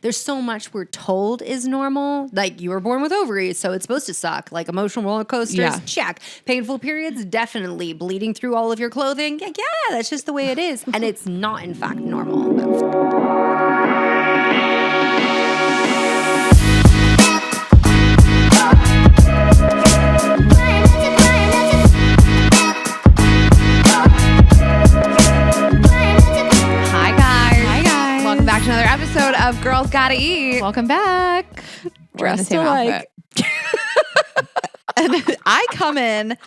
there's so much we're told is normal. Like, you were born with ovaries, so it's supposed to suck. Like, emotional roller coasters, check. Painful periods, definitely. Bleeding through all of your clothing, yeah, that's just the way it is. And it's not, in fact, normal. Back to another episode of Girls Gotta Eat. Welcome back. We're in the same outfit. And I come in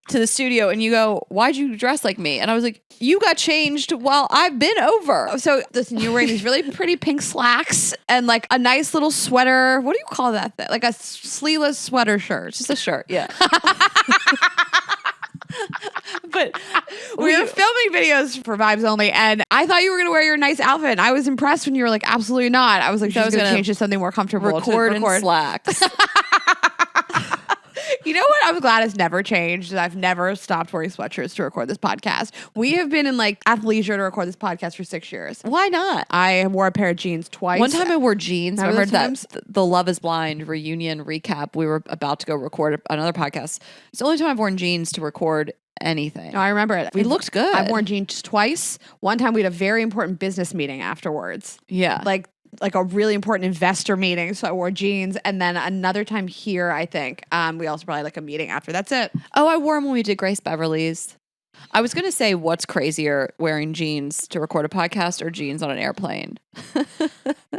to the studio and you go, why'd you dress like me? And I was like, you got changed while I've been over. So listen, you're wearing these really pretty pink slacks and like a nice little sweater. What do you call that thing? Like a sleeveless sweater shirt. Just a shirt, yeah. But we were filming videos for Vibes Only, and I thought you were going to wear your nice outfit. And I was impressed when you were like, absolutely not. I was like, she's going to change to something more comfortable. Record in slacks. You know what I'm glad has never changed? Is I've never stopped wearing sweatshirts to record this podcast. We have been in like athleisure to record this podcast for 6 years. Why not? I wore a pair of jeans twice. One time I wore jeans. Remember that the Love is Blind reunion recap? We were about to go record another podcast. It's the only time I've worn jeans to record anything. No, I remember it. We looked good. I've worn jeans twice. One time we had a very important business meeting afterwards. Yeah. Like a really important investor meeting. So I wore jeans. And then another time here, I think, we also probably had like a meeting after. That's it. Oh, I wore them when we did Grace Beverly's. I was going to say, what's crazier, wearing jeans to record a podcast or jeans on an airplane?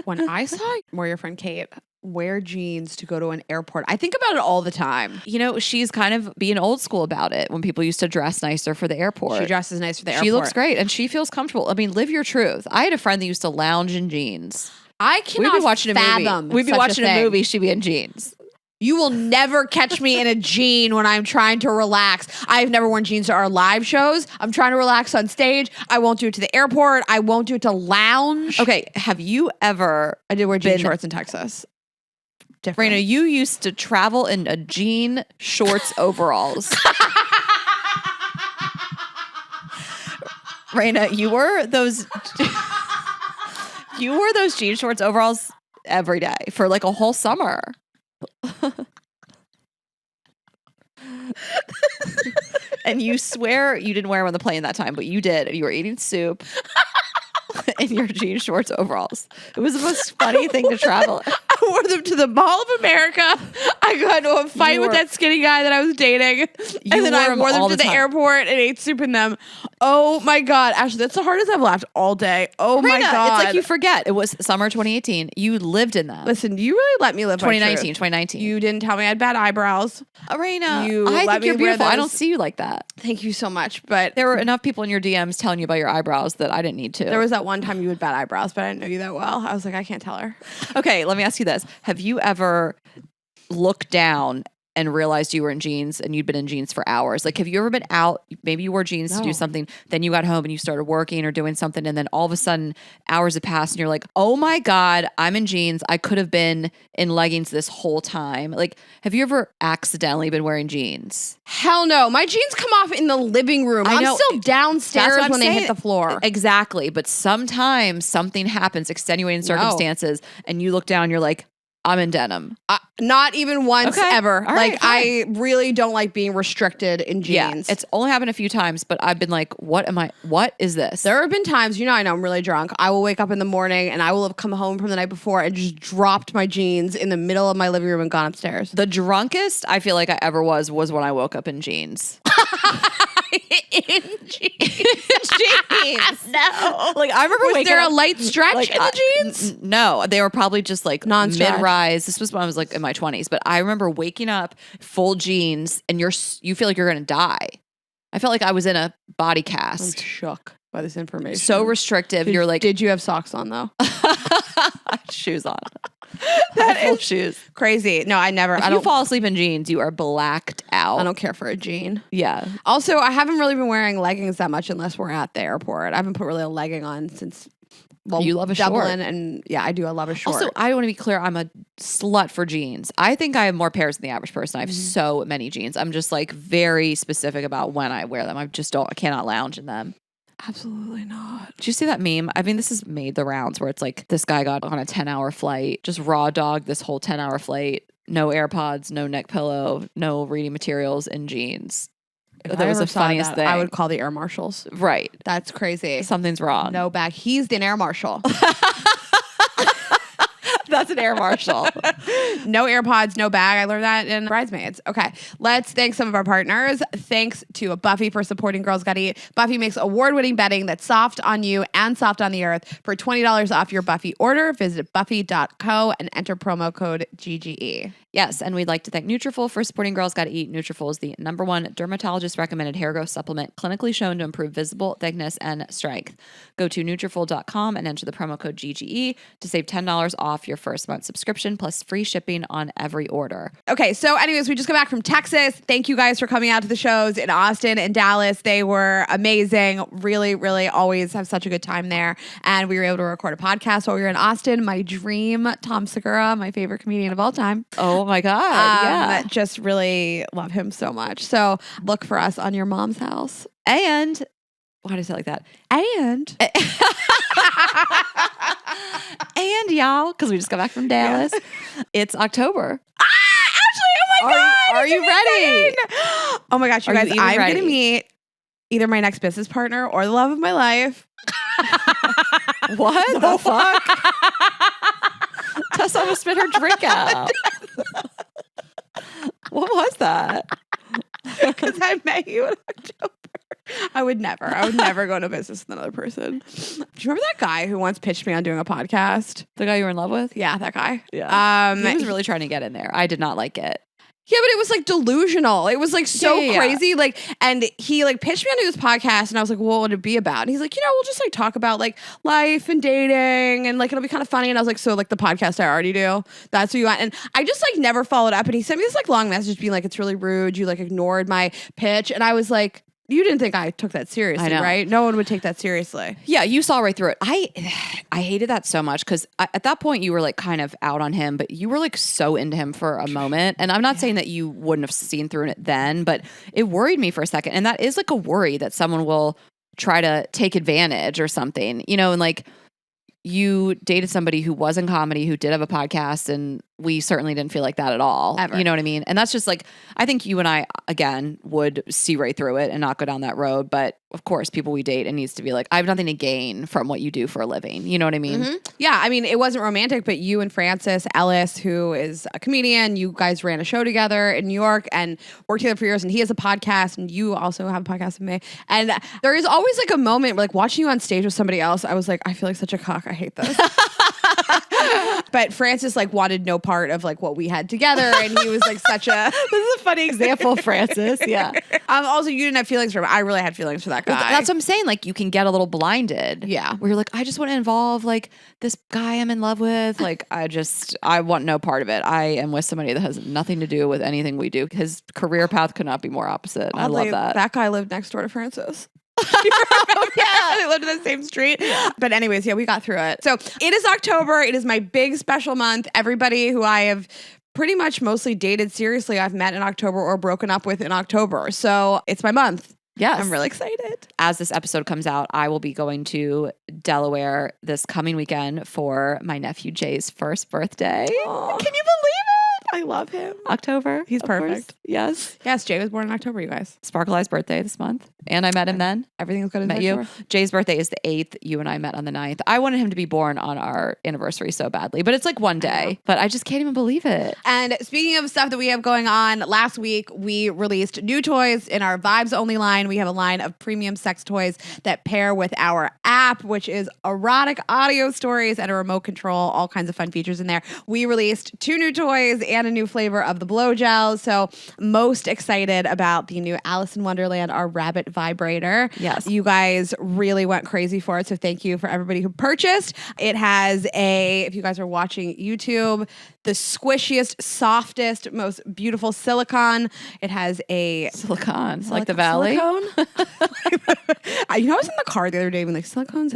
When I saw your friend Kate wear jeans to go to an airport, I think about it all the time. You know, she's kind of being old school about it when people used to dress nicer for the airport. She dresses nice for the airport. She looks great and she feels comfortable. I mean, live your truth. I had a friend that used to lounge in jeans. I cannot We'd be watching fathom a movie. We'd be watching a movie. She'd be in jeans. You will never catch me in a jean when I'm trying to relax. I've never worn jeans to our live shows. I'm trying to relax on stage. I won't do it to the airport. I won't do it to lounge. Okay, have you ever... I did wear jean shorts in Texas. Different. Raina, you used to travel in a jean shorts overalls. Raina, you wore those jean shorts overalls every day for like a whole summer. And you swear you didn't wear them on the plane that time, but you did. And you were eating soup in your jean shorts overalls. It was the most funny thing to travel. I wore them to the Mall of America. I got into a fight with that skinny guy that I was dating. And then I wore them to the airport and ate soup in them. Oh my God. Ashley, that's the hardest I've laughed all day. Oh my God. It's like you forget. It was summer 2018. You lived in them. Listen, you really let me live 2019. You didn't tell me I had bad eyebrows. Raina, I think you're beautiful. I don't see you like that. Thank you so much. But there were enough people in your DMs telling you about your eyebrows that I didn't need to. There was that one time you had bad eyebrows, but I didn't know you that well. I was like, I can't tell her. Okay, let me ask you this. Have you ever looked down and realized you were in jeans and you'd been in jeans for hours? Like, have you ever been out, maybe you wore jeans to do something, then you got home and you started working or doing something, and then all of a sudden hours have passed and you're like, oh my God, I'm in jeans. I could have been in leggings this whole time. Like, have you ever accidentally been wearing jeans? Hell no. My jeans come off in the living room. I'm still downstairs when they hit the floor. Exactly. But sometimes something happens, extenuating circumstances, and you look down, you're like, I'm in denim. Not even once ever. All like, right, I really don't like being restricted in jeans. Yeah, it's only happened a few times, but I've been like, what is this? There have been times, I know I'm really drunk. I will wake up in the morning and I will have come home from the night before and just dropped my jeans in the middle of my living room and gone upstairs. The drunkest I feel like I ever was when I woke up in jeans. In jeans. No. Like, I remember Was there a light stretch in the jeans? No, they were probably just like non-stretch. Mid-rise. This was when I was like in my 20s, but I remember waking up full jeans and you feel like you're going to die. I felt like I was in a body cast. I'm shook by this information. So restrictive. You're like, did you have socks on though? Shoes on. That is shoes. Crazy. No, I never. If you fall asleep in jeans, you are blacked out. I don't care for a jean. Yeah. Also, I haven't really been wearing leggings that much unless we're at the airport. I haven't put really a legging on since. Well, you love a Dublin, short. and yeah, I do. I love a short. Also, I want to be clear. I'm a slut for jeans. I think I have more pairs than the average person. I have so many jeans. I'm just like very specific about when I wear them. I cannot lounge in them. Absolutely not. Did you see that meme? I mean, this has made the rounds where it's like this guy got on a 10-hour flight, just raw dog this whole 10-hour flight, no AirPods, no neck pillow, no reading materials, and jeans. That was the funniest thing. I would call the air marshals. Right. That's crazy. Something's wrong. No bag. He's the air marshal. That's an air marshal. No AirPods, no bag. I learned that in Bridesmaids. Okay, let's thank some of our partners. Thanks to Buffy for supporting Girls Gotta Eat. Buffy makes award-winning bedding that's soft on you and soft on the earth. For $20 off your Buffy order, visit buffy.co and enter promo code GGE. Yes, and we'd like to thank Nutrafol for supporting Girls Gotta Eat. Nutrafol is the #1 dermatologist-recommended hair growth supplement, clinically shown to improve visible thickness and strength. Go to Nutrafol.com and enter the promo code GGE to save $10 off your first month subscription plus free shipping on every order. Okay, so anyways, we just got back from Texas. Thank you guys for coming out to the shows in Austin and Dallas. They were amazing. Really, really always have such a good time there. And we were able to record a podcast while we were in Austin. My dream, Tom Segura, my favorite comedian of all time. Oh my God. Yeah. Just really love him so much. So look for us on Your Mom's House. And why did I say it like that? And y'all, because we just got back from Dallas. It's October. Ashley, oh my God. Are you ready? Oh my gosh, you Are guys, you even I'm going ready? to meet either my next business partner or the love of my life. What the fuck? Tessa almost spit her drink out. What was that? Because I met you in October. I would never go into business with another person. Do you remember that guy who once pitched me on doing a podcast? The guy you were in love with? Yeah, that guy. Yeah. He was really trying to get in there. I did not like it. Yeah, but it was like delusional. It was like so Yeah. crazy. Like, and he like pitched me onto his podcast, and I was like, what would it be about? And he's like, we'll just like talk about like life and dating, and like it'll be kind of funny. And I was like, so like the podcast I already do, that's what you want. And I just like never followed up. And he sent me this like long message being like, it's really rude. You like ignored my pitch, and I was like, you didn't think I took that seriously, right? No one would take that seriously. Yeah, you saw right through it. I hated that so much because at that point you were like kind of out on him, but you were like so into him for a moment. And I'm not saying that you wouldn't have seen through it then, but it worried me for a second. And that is like a worry that someone will try to take advantage or something, and like you dated somebody who was in comedy, who did have a podcast, and we certainly didn't feel like that at all. Ever. You know what I mean? And that's just like, I think you and I, again, would see right through it and not go down that road. But of course, people we date, it needs to be like, I have nothing to gain from what you do for a living. You know what I mean? Mm-hmm. Yeah, I mean, it wasn't romantic, but you and Francis Ellis, who is a comedian, you guys ran a show together in New York and worked together for years, and he has a podcast, and you also have a podcast with me. And there is always like a moment, like watching you on stage with somebody else, I was like, I feel like such a cock. I hate this. But Francis like wanted no part of like what we had together, and he was like such a This is a funny example, Francis. Yeah. Also, you didn't have feelings for him. I really had feelings for that guy. Well, that's what I'm saying. Like, you can get a little blinded. Yeah. Where you're like, I just want to involve like this guy I'm in love with. Like, I want no part of it. I am with somebody that has nothing to do with anything we do. His career path could not be more opposite. I love that. That guy lived next door to Francis. Yeah, they lived in the same street. But anyways, yeah, we got through it. So it is October. It is my big special month. Everybody who I have pretty much mostly dated seriously, I've met in October or broken up with in October. So it's my month. Yes. I'm really excited. As this episode comes out, I will be going to Delaware this coming weekend for my nephew Jay's first birthday. Aww. Can you believe it? I love him. October. He's of course. perfect. Yes. Yes, Jay was born in October, you guys. Sparkle Eye's birthday this month. And I met him then. Everything's good in Met you. October. Jay's birthday is the 8th. You and I met on the 9th. I wanted him to be born on our anniversary so badly, but it's like one day. But I just can't even believe it. And speaking of stuff that we have going on, last week we released new toys in our Vibes Only line. We have a line of premium sex toys that pair with our app, which is erotic audio stories and a remote control, all kinds of fun features in there. We released 2 new toys and a new flavor of the blow gel. So most excited about the new Alice in Wonderland, our rabbit vibrator. Yes. You guys really went crazy for it. So thank you for everybody who purchased. It has if you guys are watching YouTube, the squishiest, softest, most beautiful silicone. It has a Silicon. Like the valley. Silicone? I was in the car the other day being like, silicone.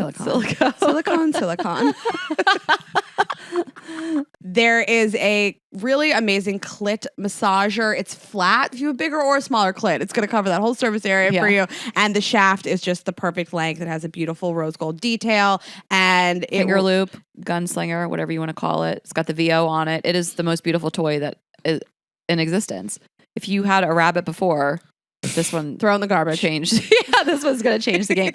There is a really amazing clit massager. It's flat. If you have a bigger or a smaller clit, it's going to cover that whole surface area for you. And the shaft is just the perfect length. It has a beautiful rose gold detail and finger loop, gunslinger, whatever you want to call it. It's got the VO on it. It is the most beautiful toy that is in existence. If you had a rabbit before, this one throw in the garbage. Changed. Yeah, this one's going to change the game.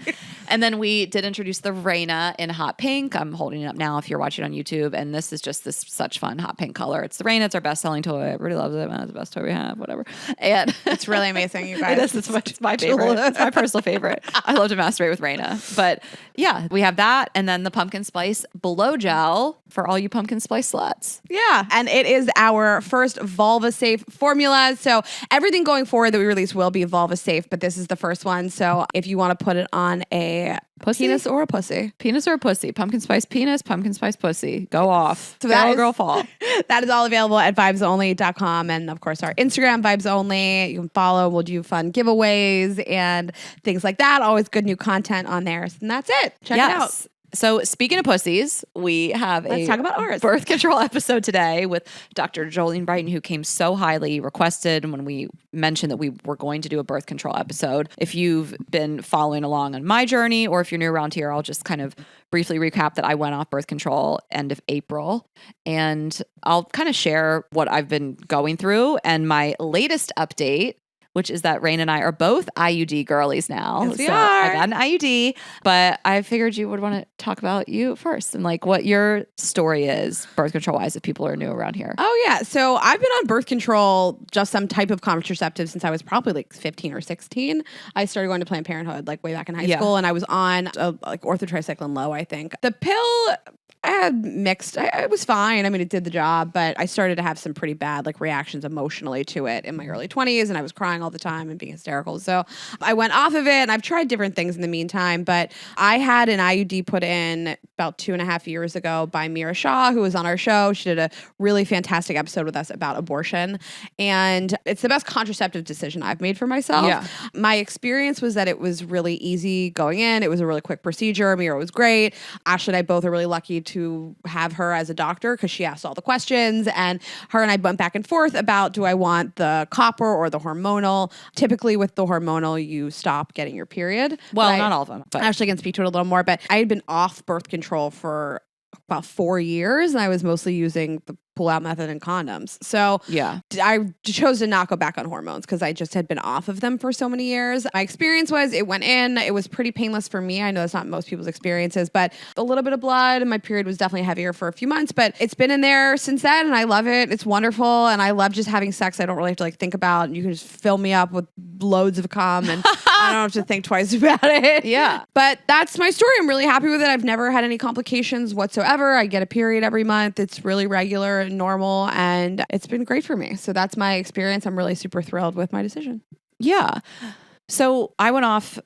And then we did introduce the Reina in hot pink. I'm holding it up now if you're watching on YouTube. And this is just this such fun hot pink color. It's the Reina. It's our best-selling toy. Everybody loves it. It's the best toy we have, whatever. And it's really amazing, you guys. It's my favorite. It's my personal favorite. I love to masturbate with Reina. But yeah, we have that. And then the pumpkin spice blow gel for all you pumpkin spice sluts. Yeah. And it is our first vulva safe formula. So everything going forward that we release will be vulva safe, but this is the first one. So if you want to put it on a penis or a pussy. Penis or a pussy. Pumpkin spice penis, pumpkin spice pussy. Go off. So that girl fall. That is all available at vibesonly.com. And of course, our Instagram, vibesonly. You can follow. We'll do fun giveaways and things like that. Always good new content on there. And that's it. Check it out. So speaking of pussies, we have Let's talk about ours. Birth control episode today with Dr. Jolene Brighten, who came so highly requested when we mentioned that we were going to do a birth control episode. If you've been following along on my journey, or if you're new around here, I'll just kind of briefly recap that I went off birth control end of April, and I'll kind of share what I've been going through and my latest update, which is that Rain and I are both IUD girlies now. Yes, we are. I got an IUD, but I figured you would want to talk about you first and like what your story is birth control wise if people are new around here. Oh yeah. So I've been on birth control, just some type of contraceptive since I was probably like 15 or 16. I started going to Planned Parenthood like way back in high school, and I was on like orthotricycline low, I think. The pill, I had mixed. I was fine. I mean, it did the job, but I started to have some pretty bad like reactions emotionally to it in my early 20s, and I was crying all the time and being hysterical. So I went off of it, and I've tried different things in the meantime. But I had an IUD put in about 2.5 years ago by Mira Shah, who was on our show. She did a really fantastic episode with us about abortion, and it's the best contraceptive decision I've made for myself. Yeah. My experience was that it was really easy going in. It was a really quick procedure. Mira was great. Ashley and I both are really lucky to have her as a doctor because she asked all the questions, and her and I went back and forth about, do I want the copper or the hormonal? Typically with the hormonal, you stop getting your period. Well, not all of them. But Ashley can speak to it a little more, but I had been off birth control for about 4 years, and I was mostly using the pull-out method and condoms. So yeah, I chose to not go back on hormones because I just had been off of them for so many years. My experience was it went in. It was pretty painless for me. I know that's not most people's experiences, but a little bit of blood, and my period was definitely heavier for a few months, but it's been in there since then, and I love it. It's wonderful, and I love just having sex. I don't really have to like think about, you can just fill me up with loads of cum, and I don't have to think twice about it. Yeah. But that's my story. I'm really happy with it. I've never had any complications whatsoever. I get a period every month. It's really regular and normal, and it's been great for me. So that's my experience. I'm really super thrilled with my decision. Yeah. So I went off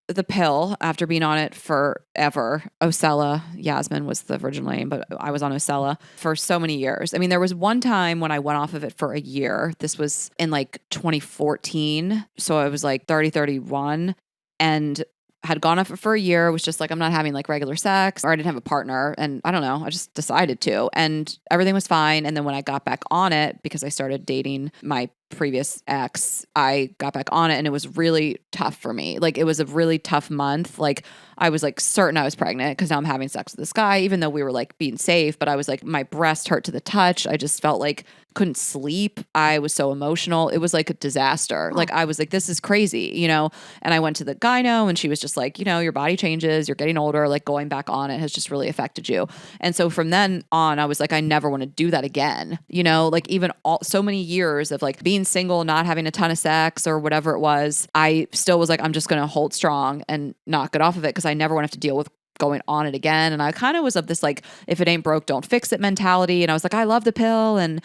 the pill after being on it forever. Ocella, Yasmin was the original name, but I was on Ocella for so many years. I mean, there was one time when I went off of it for a year. This was in like 2014. So I was like 30, 31, and had gone off it for a year, was just like, I'm not having like regular sex, or I didn't have a partner. And I don't know, I just decided to, and everything was fine. And then when I got back on it, because I started dating my previous ex, I got back on it, and it was really tough for me. Like, it was a really tough month. Like, I was like certain I was pregnant because now I'm having sex with this guy, even though we were like being safe, but I was like, my breast hurt to the touch. I just felt like couldn't sleep. I was so emotional. It was like a disaster. Like, I was like, this is crazy, you know? And I went to the gyno, and she was just like, you know, your body changes, you're getting older, like going back on it has just really affected you. And so from then on, I was like, I never want to do that again. You know, like even so many years of like being single, not having a ton of sex or whatever it was, I still was like, I'm just going to hold strong and not get off of it because I never want to have to deal with going on it again. And I kind of was of this like, if it ain't broke, don't fix it mentality. And I was like, I love the pill, and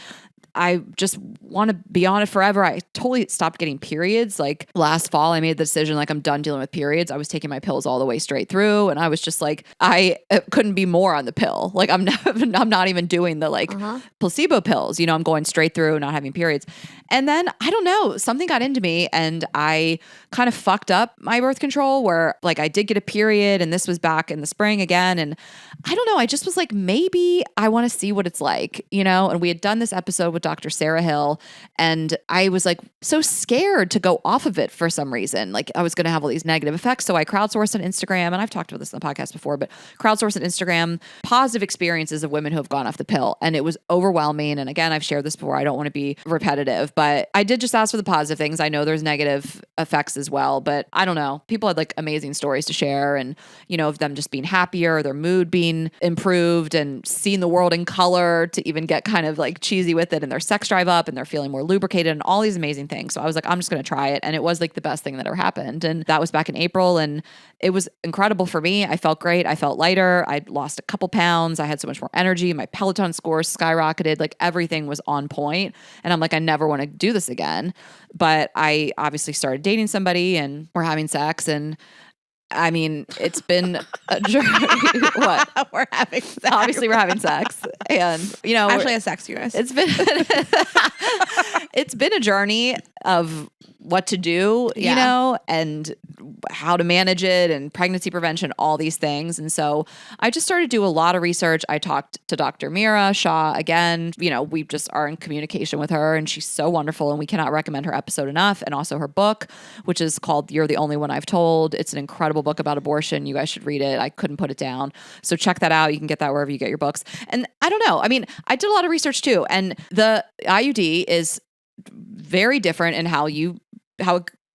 I just want to be on it forever. I totally stopped getting periods. Like last fall, I made the decision, like I'm done dealing with periods. I was taking my pills all the way straight through. And I was just like, I couldn't be more on the pill. Like I'm not even doing the like placebo pills, I'm going straight through, not having periods. And then I don't know, something got into me and I kind of fucked up my birth control where like I did get a period and this was back in the spring again. And I don't know, I just was like, maybe I want to see what it's like, and we had done this episode with Dr. Sarah Hill and I was like so scared to go off of it for some reason. Like I was going to have all these negative effects. So I crowdsourced on Instagram, and I've talked about this in the podcast before, but crowdsourced on Instagram, positive experiences of women who have gone off the pill. And it was overwhelming. And again, I've shared this before. I don't want to be repetitive, but I did just ask for the positive things. I know there's negative effects as well, but I don't know. People had like amazing stories to share and, of them just being happier, their mood being improved and seeing the world in color to even get kind of like cheesy with it and their sex drive up and they're feeling more lubricated and all these amazing things. So I was like, I'm just going to try it. And it was like the best thing that ever happened. And that was back in April and it was incredible for me. I felt great. I felt lighter. I'd lost a couple pounds. I had so much more energy. My Peloton scores skyrocketed. Like everything was on point. And I'm like, I never want to do this again. But I obviously started dating somebody and we're having sex and I mean, it's been a journey. What? We're having sex. Obviously, we're having sex. And, actually have sex, you guys. It's been a journey of what to do, and how to manage it and pregnancy prevention, all these things. And so I just started to do a lot of research. I talked to Dr. Mira Shah again. We just are in communication with her and she's so wonderful and we cannot recommend her episode enough. And also her book, which is called You're the Only One I've Told. It's an incredible book about abortion. You guys should read it. I couldn't put it down. So check that out. You can get that wherever you get your books. And I don't know. I mean, I did a lot of research too. And the IUD is very different in how it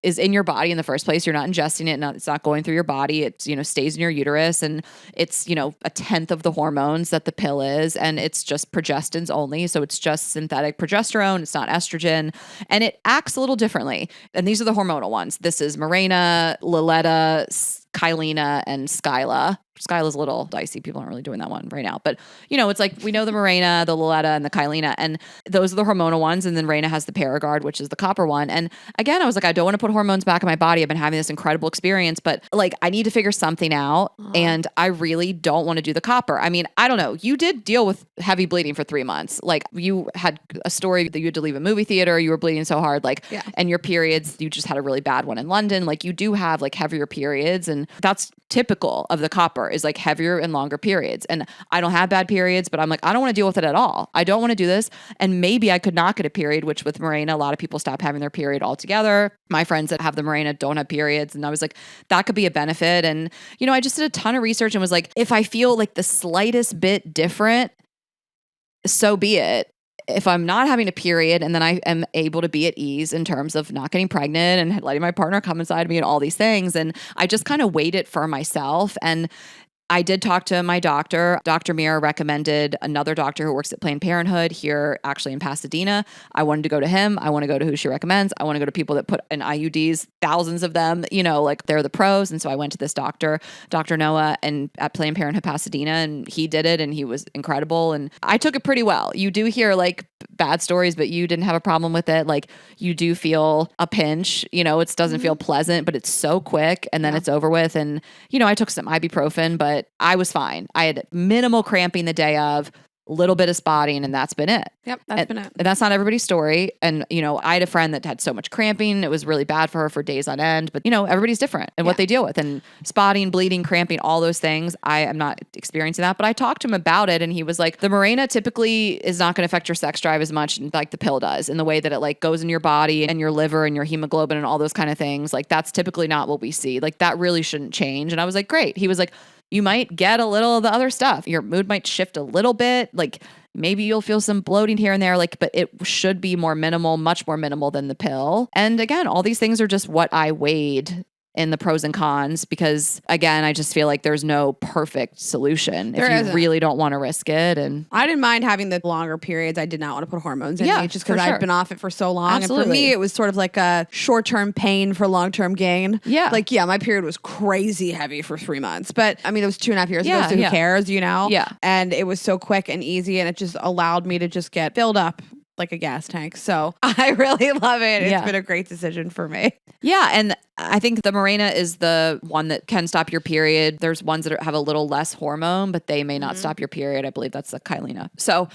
is in your body in the first place. You're not ingesting it. It's not going through your body. It's, stays in your uterus and it's, a tenth of the hormones that the pill is. And it's just progestins only. So it's just synthetic progesterone. It's not estrogen and it acts a little differently. And these are the hormonal ones. This is Mirena, Liletta, Kyleena, and Skyla. Skyla's a little dicey. People aren't really doing that one right now. But, it's like we know the Mirena, the Liletta, and the Kyleena. And those are the hormonal ones. And then Rena has the Paragard, which is the copper one. And again, I was like, I don't want to put hormones back in my body. I've been having this incredible experience, but like I need to figure something out. And I really don't want to do the copper. I mean, I don't know. You did deal with heavy bleeding for 3 months. Like you had a story that you had to leave a movie theater. You were bleeding so hard. And your periods, you just had a really bad one in London. Like you do have like heavier periods. And that's typical of the copper is like heavier and longer periods. And I don't have bad periods, but I'm like, I don't want to deal with it at all. I don't want to do this. And maybe I could not get a period, which with Mirena, a lot of people stop having their period altogether. My friends that have the Mirena don't have periods. And I was like, that could be a benefit. And, I just did a ton of research and was like, if I feel like the slightest bit different, so be it. If I'm not having a period and then I am able to be at ease in terms of not getting pregnant and letting my partner come inside me and all these things. And I just kind of weighed it for myself. And I did talk to my doctor. Dr. Mira recommended another doctor who works at Planned Parenthood here actually in Pasadena. I wanted to go to him. I want to go to who she recommends. I want to go to people that put in IUDs, thousands of them, like they're the pros. And so I went to this doctor, Dr. Noah, and at Planned Parenthood Pasadena, and he did it and he was incredible. And I took it pretty well. You do hear like bad stories, but you didn't have a problem with it. Like you do feel a pinch, it doesn't feel pleasant, but it's so quick and then it's over with. And, I took some ibuprofen, but I was fine. I had minimal cramping the day of, a little bit of spotting, and that's been it. Yep, that's been it. And that's not everybody's story. And, I had a friend that had so much cramping. It was really bad for her for days on end. But, everybody's different and what they deal with. And spotting, bleeding, cramping, all those things. I am not experiencing that. But I talked to him about it, and he was like, the Mirena typically is not going to affect your sex drive as much like the pill does in the way that it like goes in your body and your liver and your hemoglobin and all those kind of things. Like that's typically not what we see. Like that really shouldn't change. And I was like, great. He was like, you might get a little of the other stuff. Your mood might shift a little bit. Like maybe you'll feel some bloating here and there, but it should be more minimal, much more minimal than the pill. And again, all these things are just what I weighed in the pros and cons because again, I just feel like there's no perfect solution if you really don't want to risk it. And I didn't mind having the longer periods. I did not want to put hormones in me just because I've been off it for so long. Absolutely. And for me, it was sort of like a short-term pain for long-term gain. Yeah. My period was crazy heavy for 3 months, but I mean, it was 2.5 years ago, so who cares, Yeah. And it was so quick and easy and it just allowed me to just get filled up like a gas tank. So I really love it. It's been a great decision for me. Yeah. And I think the Mirena is the one that can stop your period. There's ones that have a little less hormone, but they may not stop your period. I believe that's the Kylina. So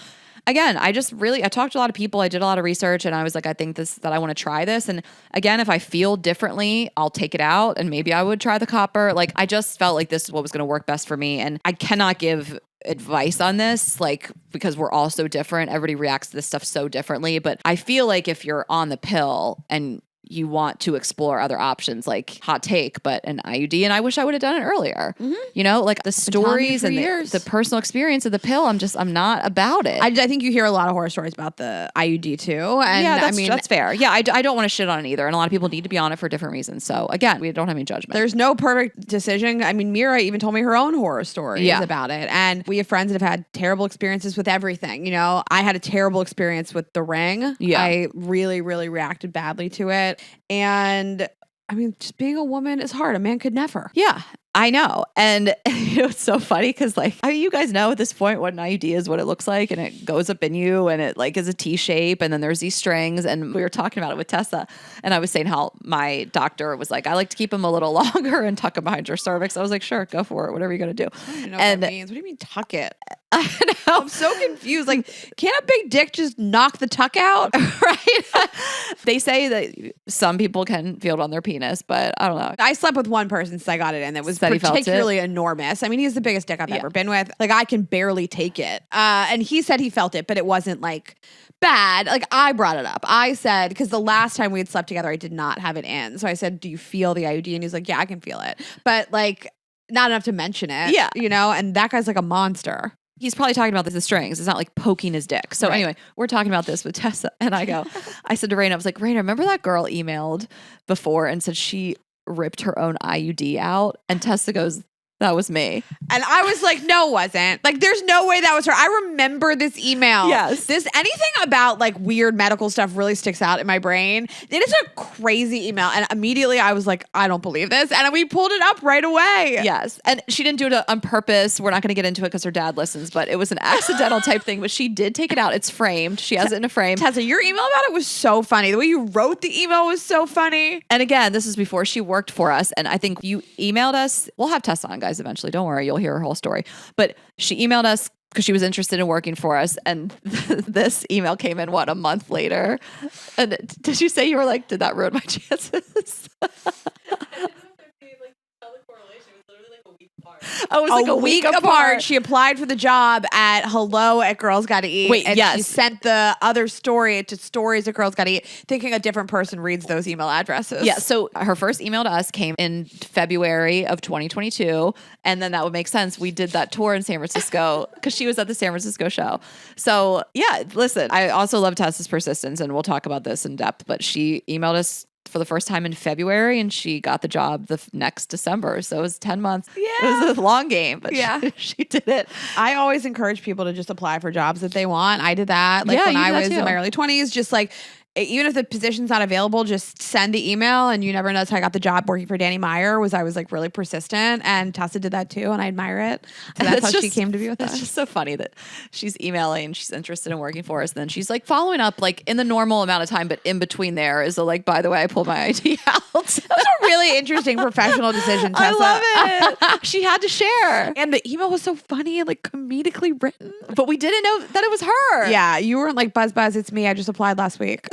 again, I talked to a lot of people. I did a lot of research and I was like, I think that I want to try this. And again, if I feel differently, I'll take it out and maybe I would try the copper. Like I just felt like this is what was going to work best for me. And I cannot give advice on this, like, because we're all so different. Everybody reacts to this stuff so differently. But I feel like if you're on the pill and you want to explore other options, like hot take, but an IUD, and I wish I would have done it earlier. You know, like the stories and the personal experience of the pill, I'm not about it. I think you hear a lot of horror stories about the IUD too. And yeah, that's fair. Yeah, I don't want to shit on it either. And a lot of people need to be on it for different reasons. So again, we don't have any judgment. There's no perfect decision. I mean, Mira even told me her own horror stories about it. And we have friends that have had terrible experiences with everything. You know, I had a terrible experience with the ring. Yeah. I really, really reacted badly to it. And I mean, just being a woman is hard. A man could never. Yeah, I know. And you know, it's so funny because like, I mean, you guys know at this point what an IUD is, what it looks like, and it goes up in you and it like is a T shape. And then there's these strings. And we were talking about it with Tessa. And I was saying how my doctor was like, I like to keep them a little longer and tuck them behind your cervix. I was like, sure, go for it. Whatever you're going to do. I don't even know what that means. What do you mean tuck it? I know. I'm so confused. Like, can't a big dick just knock the tuck out? Right? They say that some people can feel it on their penis, but I don't know. I slept with one person since I got it and it was particularly enormous. I mean, he's the biggest dick I've ever been with. Like, I can barely take it. And he said he felt it, but it wasn't like bad. Like, I brought it up. I said, because the last time we had slept together, I did not have it in. So I said, do you feel the IUD? And he's like, yeah, I can feel it. But like, not enough to mention it. Yeah. You know, and that guy's like a monster. He's probably talking about the strings. It's not like poking his dick. So anyway, we're talking about this with Tessa. And I said to Raina, I was like, Raina, remember that girl emailed before and said she ripped her own IUD out? And Tessa goes, that was me. And I was like, no, it wasn't. Like, there's no way that was her. I remember this email. Yes. Anything about like weird medical stuff really sticks out in my brain. It is a crazy email. And immediately I was like, I don't believe this. And we pulled it up right away. Yes. And she didn't do it on purpose. We're not going to get into it because her dad listens, but it was an accidental type thing. But she did take it out. It's framed. She has it in a frame. Tessa, your email about it was so funny. The way you wrote the email was so funny. And again, this is before she worked for us. And I think you emailed us. We'll have Tessa on, guys, eventually. Don't worry. You'll hear her whole story. But she emailed us because she was interested in working for us. And this email came in, a month later. And did you say you were like, did that ruin my chances? Oh, it was like a week apart. She applied for the job at Girls Gotta Eat. Wait, and she sent the other story to Stories at Girls Gotta Eat, thinking a different person reads those email addresses. Yeah, so her first email to us came in February of 2022. And then that would make sense. We did that tour in San Francisco because she was at the San Francisco show. So yeah, listen, I also love Tessa's persistence and we'll talk about this in depth, but she emailed us for the first time in February and she got the job the next December. So it was 10 months. Yeah. It was a long game, but she did it. I always encourage people to just apply for jobs that they want. I did that. Like when I was in my early 20s, just like, even if the position's not available, just send the email. And you never know. That's how I got the job working for Danny Meyer. I was like really persistent, and Tessa did that too, and I admire it. So that's how she came to be with us. It's just so funny that she's emailing, she's interested in working for us, and then she's like following up like in the normal amount of time, but in between there is a like, by the way, I pulled my ID out. That was a really interesting professional decision, Tessa. I love it. She had to share, and the email was so funny and like comedically written, but we didn't know that it was her. Yeah, you weren't like buzz, it's me. I just applied last week.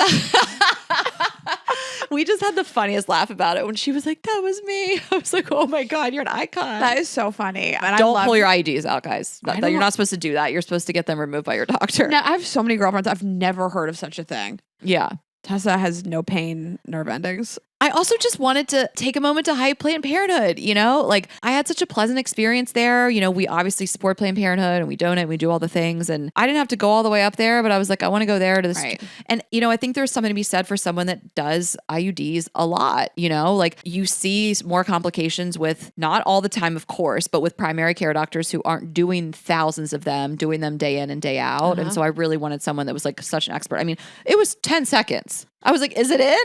We just had the funniest laugh about it when she was like, that was me. I was like, oh my God, you're an icon. That is so funny. And don't pull your IUDs out, guys. You're not supposed to do that. You're supposed to get them removed by your doctor. Now, I have so many girlfriends. I've never heard of such a thing. Yeah. Tessa has no pain nerve endings. I also just wanted to take a moment to hype Planned Parenthood, you know? Like, I had such a pleasant experience there. You know, we obviously support Planned Parenthood and we donate, we do all the things. And I didn't have to go all the way up there, but I was like, I want to go there to this. Right. And, you know, I think there's something to be said for someone that does IUDs a lot, you know? Like, you see more complications with, not all the time, of course, but with primary care doctors who aren't doing thousands of them, doing them day in and day out. And so I really wanted someone that was like such an expert. I mean, it was 10 seconds. I was like, is it in?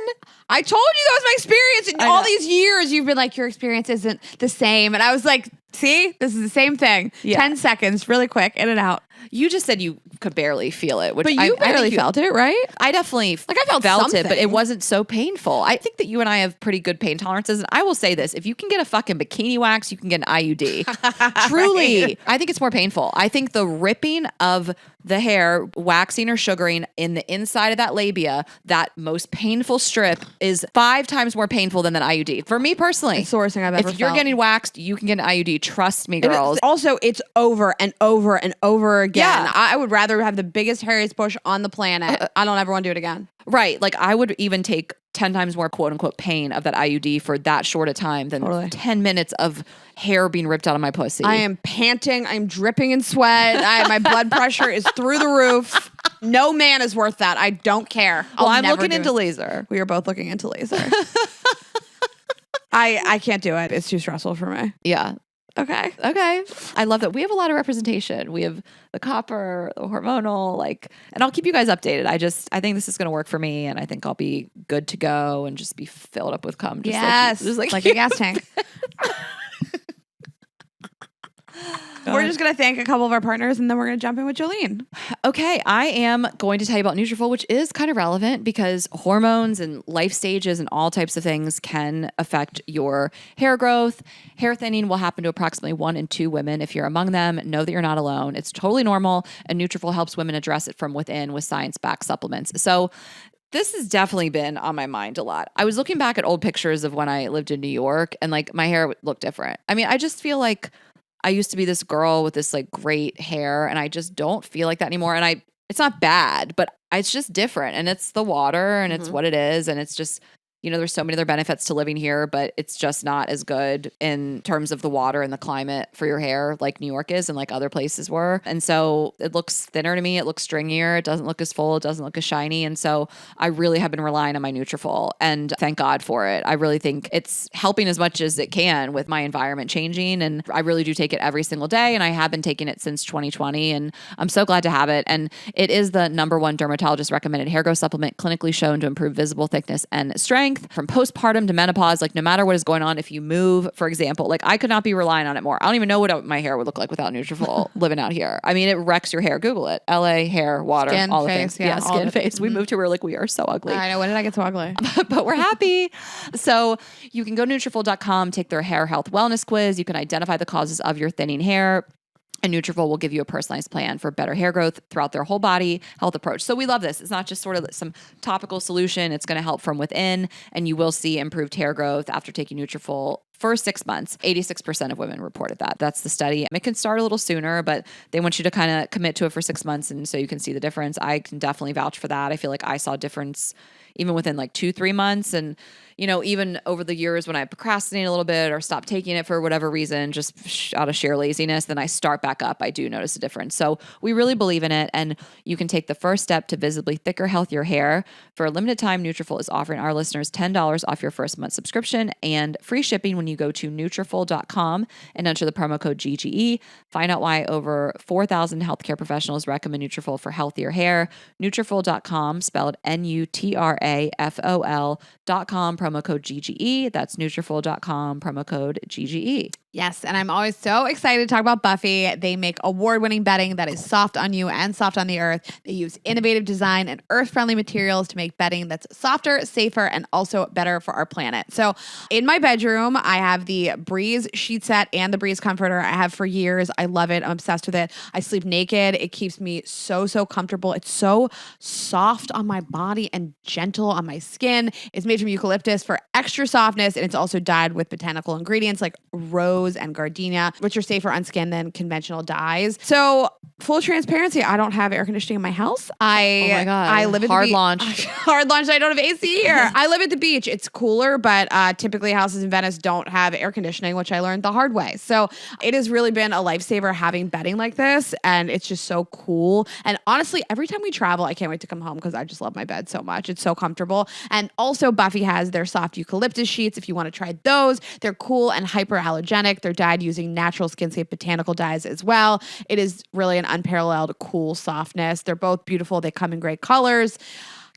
I told you that was my experience. And all these years you've been like, your experience isn't the same. And I was like, see, this is the same thing. 10 seconds, really quick, in and out. You just said you could barely feel it, which but you barely felt it, right? I definitely I felt it, but it wasn't so painful. I think that you and I have pretty good pain tolerances. And I will say this, if you can get a fucking bikini wax, you can get an IUD. Truly. Right. I think it's more painful. I think the ripping of the hair, waxing or sugaring in the inside of that labia, that most painful strip is 5 times more painful than an IUD. For me personally. It's the worst thing I've ever felt. If you're getting waxed, you can get an IUD. Trust me, girls. Also, it's over and over and over again. Yeah. I would rather have the biggest, hairiest bush on the planet. I don't ever want to do it again. Right. Like I would even take 10 times more quote unquote pain of that IUD for that short a time than 10 minutes of hair being ripped out of my pussy. I am panting. I'm dripping in sweat. My blood pressure is through the roof. No man is worth that. I don't care. I'm looking into laser. We are both looking into laser. I can't do it. It's too stressful for me. Yeah. Okay. I love that. We have a lot of representation. We have the copper, the hormonal, and I'll keep you guys updated. I think this is going to work for me, and I think I'll be good to go and just be filled up with cum. Just like a gas tank. We're just going to thank a couple of our partners, and then we're going to jump in with Jolene. Okay, I am going to tell you about Nutrafol, which is kind of relevant because hormones and life stages and all types of things can affect your hair growth. Hair thinning will happen to approximately 1 in 2 women. If you're among them, know that you're not alone. It's totally normal, and Nutrafol helps women address it from within with science-backed supplements. So this has definitely been on my mind a lot. I was looking back at old pictures of when I lived in New York, and my hair looked different. I mean, I just feel like I used to be this girl with this great hair, and I just don't feel like that anymore. And it's not bad, but it's just different, and it's the water, and it's what it is. And it's just, there's so many other benefits to living here, but it's just not as good in terms of the water and the climate for your hair like New York is and like other places were. And so it looks thinner to me. It looks stringier. It doesn't look as full. It doesn't look as shiny. And so I really have been relying on my Nutrafol, and thank God for it. I really think it's helping as much as it can with my environment changing. And I really do take it every single day. And I have been taking it since 2020. And I'm so glad to have it. And it is the #1 dermatologist recommended hair growth supplement, clinically shown to improve visible thickness and strength. From postpartum to menopause, no matter what is going on, if you move, for example, I could not be relying on it more. I don't even know what my hair would look like without Nutrafol living out here. I mean, it wrecks your hair. Google it. LA, hair, water, skin, all face, the things. Yeah, skin, face. We moved here. We're we are so ugly. I know. When did I get so ugly? But we're happy. So you can go to Nutrafol.com, take their hair health wellness quiz. You can identify the causes of your thinning hair. And Nutrafol will give you a personalized plan for better hair growth throughout their whole body health approach. So we love this. It's not just sort of some topical solution. It's going to help from within, and you will see improved hair growth after taking Nutrafol for 6 months. 86% of women reported that. That's the study. It can start a little sooner, but they want you to kind of commit to it for 6 months, and so you can see the difference. I can definitely vouch for that. I feel like I saw a difference even within 2-3 months. And, even over the years when I procrastinate a little bit or stop taking it for whatever reason, just out of sheer laziness, then I start back up. I do notice a difference. So we really believe in it. And you can take the first step to visibly thicker, healthier hair. For a limited time, Nutrafol is offering our listeners $10 off your first month subscription and free shipping when you go to Nutrafol.com and enter the promo code GGE. Find out why over 4,000 healthcare professionals recommend Nutrafol for healthier hair. Nutrafol.com, spelled Nutrafol.com, promo code GGE. That's Nutrafol.com, promo code GGE. Yes, and I'm always so excited to talk about Buffy. They make award-winning bedding that is soft on you and soft on the earth. They use innovative design and earth-friendly materials to make bedding that's softer, safer, and also better for our planet. So in my bedroom, I have the Breeze sheet set and the Breeze comforter. I have for years. I love it. I'm obsessed with it. I sleep naked. It keeps me so comfortable. It's so soft on my body and gentle on my skin. It's made from eucalyptus for extra softness, and it's also dyed with botanical ingredients like rose and gardenia, which are safer on skin than conventional dyes. So full transparency, I don't have air conditioning in my house. Oh my God. I live at hard the beach. launch. Hard launch. I don't have AC here. I live at the beach. It's cooler, but typically houses in Venice don't have air conditioning, which I learned the hard way. So it has really been a lifesaver having bedding like this, and it's just so cool. And honestly, every time we travel, I can't wait to come home because I just love my bed so much. It's so comfortable. And also Buffy has their soft eucalyptus sheets. If you want to try those, they're cool and hyperallergenic. They're dyed using natural skin-safe botanical dyes as well. It is really an unparalleled, cool softness. They're both beautiful. They come in great colors.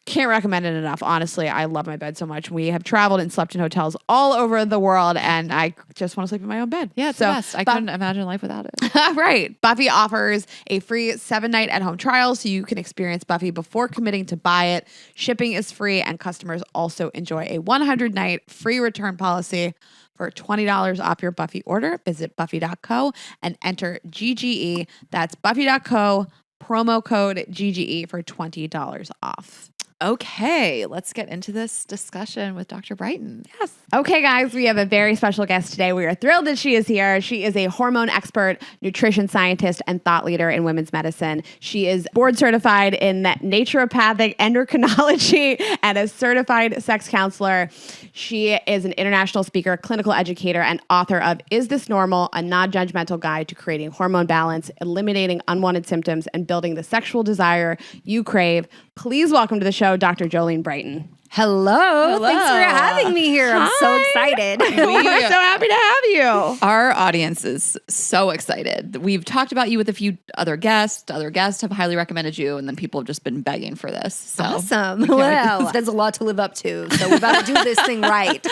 Can't recommend it enough. Honestly, I love my bed so much. We have traveled and slept in hotels all over the world, and I just want to sleep in my own bed. Yeah, it's the best. I couldn't imagine life without it. Right. Buffy offers a free 7-night at-home trial so you can experience Buffy before committing to buy it. Shipping is free, and customers also enjoy a 100-night free return policy. For $20 off your Buffy order, visit buffy.co and enter GGE. That's buffy.co, promo code GGE for $20 off. Okay, let's get into this discussion with Dr. Brighten. Yes. Okay, guys, we have a very special guest today. We are thrilled that she is here. She is a hormone expert, nutrition scientist, and thought leader in women's medicine. She is board certified in naturopathic endocrinology and a certified sex counselor. She is an international speaker, clinical educator, and author of Is This Normal? A Non-Judgmental Guide to Creating Hormone Balance, Eliminating Unwanted Symptoms, and Building the Sexual Desire You Crave. Please welcome to the show, Dr. Jolene Brighten. Hello. Thanks for having me here. I'm so excited. We're so happy to have you. Our audience is so excited. We've talked about you with a few other guests. Other guests have highly recommended you, and then people have just been begging for this. So. Awesome. Well, there's a lot to live up to, so we've got to do this thing right.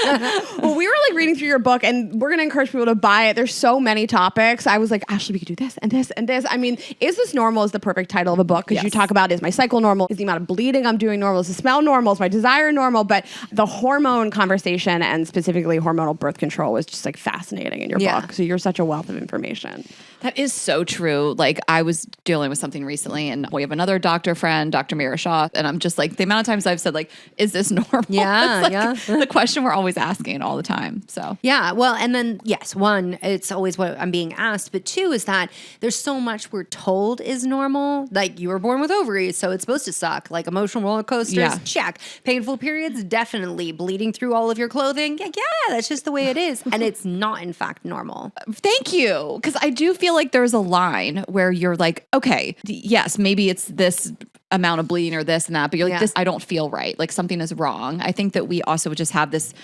Well, we were like reading through your book, and we're going to encourage people to buy it. There's so many topics. I was like, Ashley, we could do this and this and this. I mean, Is This Normal is the perfect title of a book because you talk about, is my cycle normal? Is the amount of bleeding I'm doing normal? Is the smell normal? Is my desire normal? But the hormone conversation and specifically hormonal birth control was just like fascinating in your book. So you're such a wealth of information. That is so true. Like I was dealing with something recently and we have another doctor friend, Dr. Mira Shaw, and I'm just like, the amount of times I've said like, is this normal? Yeah, it's like the question we're always asking all the time. So yeah, well, and then yes, one, it's always what I'm being asked, but two is that there's so much we're told is normal. Like you were born with ovaries, so it's supposed to suck. Like emotional roller coasters, check. Painful periods, definitely. Bleeding through all of your clothing, yeah, that's just the way it is, and it's not in fact normal. Thank you, because I do feel like there's a line where you're like, okay, yes, maybe it's this amount of bleeding or this and that, but you're like, this, I don't feel right. Like something is wrong. I think that we also just have this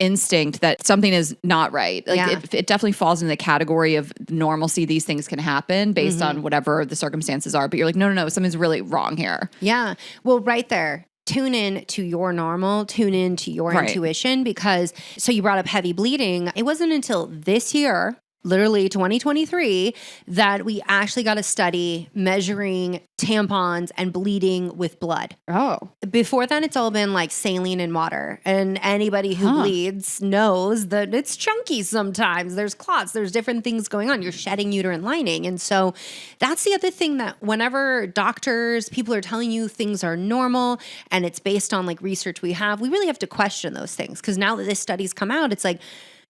instinct that something is not right. Like it definitely falls in the category of normalcy. These things can happen based on whatever the circumstances are, but you're like, no, something's really wrong here. Yeah. Well, right there. Tune in to your normal, tune in to your intuition, because so you brought up heavy bleeding. It wasn't until this year, literally 2023, that we actually got a study measuring tampons and bleeding with blood. Oh. Before then, it's all been like saline and water. And anybody who bleeds knows that it's chunky sometimes. There's clots, there's different things going on. You're shedding uterine lining. And so that's the other thing, that whenever doctors, people are telling you things are normal and it's based on like research we really have to question those things. Because now that this study's come out, it's like,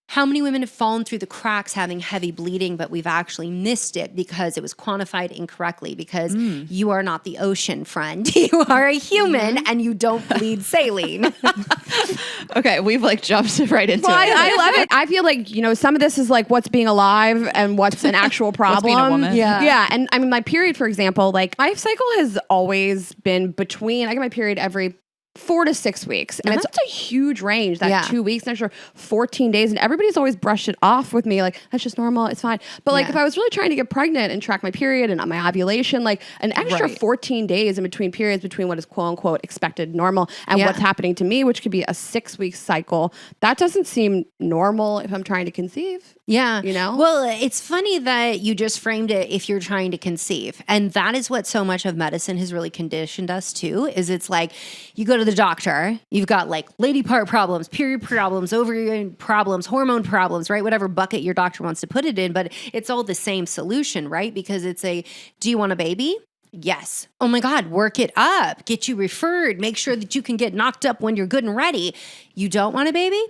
how many women have fallen through the cracks having heavy bleeding, but we've actually missed it because it was quantified incorrectly, because you are not the ocean, friend. You are a human and you don't bleed saline. Okay, we've like jumped right into it. I love it. I feel like, some of this is like what's being alive and what's an actual problem. What's being a woman. Yeah. And I mean, my period, for example, like my cycle has always been between, I get my period every 4 to 6 weeks. And it's such a huge range, that 2 weeks, an extra 14 days. And everybody's always brushed it off with me. Like, that's just normal. It's fine. But like, if I was really trying to get pregnant and track my period and my ovulation, like an extra 14 days in between periods, between what is quote unquote expected normal and what's happening to me, which could be a 6-week cycle, that doesn't seem normal if I'm trying to conceive. Yeah. Well, it's funny that you just framed it, if you're trying to conceive. And that is what so much of medicine has really conditioned us to, is it's like you go to the doctor, you've got like lady part problems, period problems, ovarian problems, hormone problems, right? Whatever bucket your doctor wants to put it in, but it's all the same solution, right? Because it's do you want a baby? Yes. Oh my God, work it up, get you referred, make sure that you can get knocked up when you're good and ready. You don't want a baby?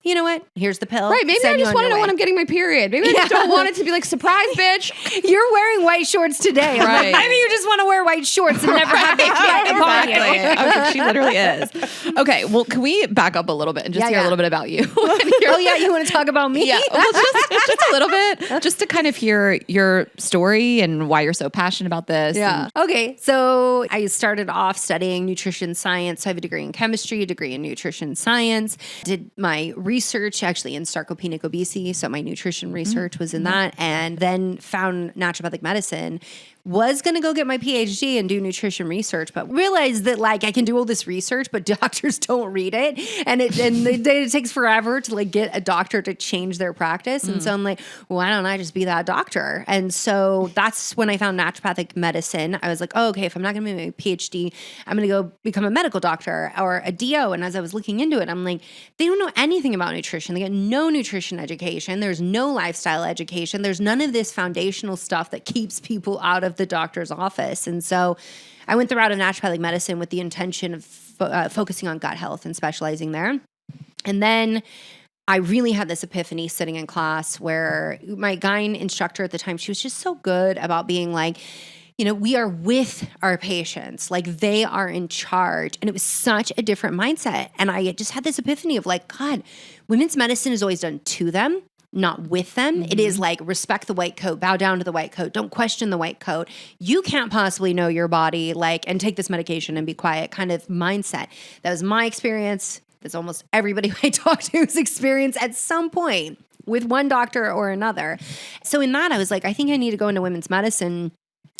You know what? Here's the pill. Right. Maybe I just want to know when I'm getting my period. Maybe I just don't want it to be like, surprise, bitch. You're wearing white shorts today. Right. Like, maybe you just want to wear white shorts and never have it Exactly. Okay, she literally is. Okay. Well, can we back up a little bit and just hear a little bit about you? Oh yeah. You want to talk about me? Yeah. Well, just a little bit, just to kind of hear your story and why you're so passionate about this. Yeah. Okay. So I started off studying nutrition science. I have a degree in chemistry, a degree in nutrition science, did my my research actually in sarcopenic obesity. So my nutrition research was in that, and then found naturopathic medicine. Was going to go get my PhD and do nutrition research, but realized that like I can do all this research, but doctors don't read it. And it takes forever to like get a doctor to change their practice. And so I'm like, well, why don't I just be that doctor? And so that's when I found naturopathic medicine. I was like, oh, okay, if I'm not going to be my PhD, I'm going to go become a medical doctor or a DO. And as I was looking into it, I'm like, they don't know anything about nutrition. They get no nutrition education. There's no lifestyle education. There's none of this foundational stuff that keeps people out of the doctor's office. And so I went the route of naturopathic medicine with the intention of focusing on gut health and specializing there. And then I really had this epiphany sitting in class where my gyne instructor at the time, she was just so good about being like, you know, we are with our patients, like they are in charge. And it was such a different mindset. And I just had this epiphany of like, God, women's medicine is always done to them, not with them. It is like respect the white coat, bow down to the white coat, don't question the white coat. You can't possibly know your body, like, and take this medication and be quiet kind of mindset. That was my experience. That's almost everybody I talk to's experience at some point with one doctor or another. So in that, I was like, I think I need to go into women's medicine.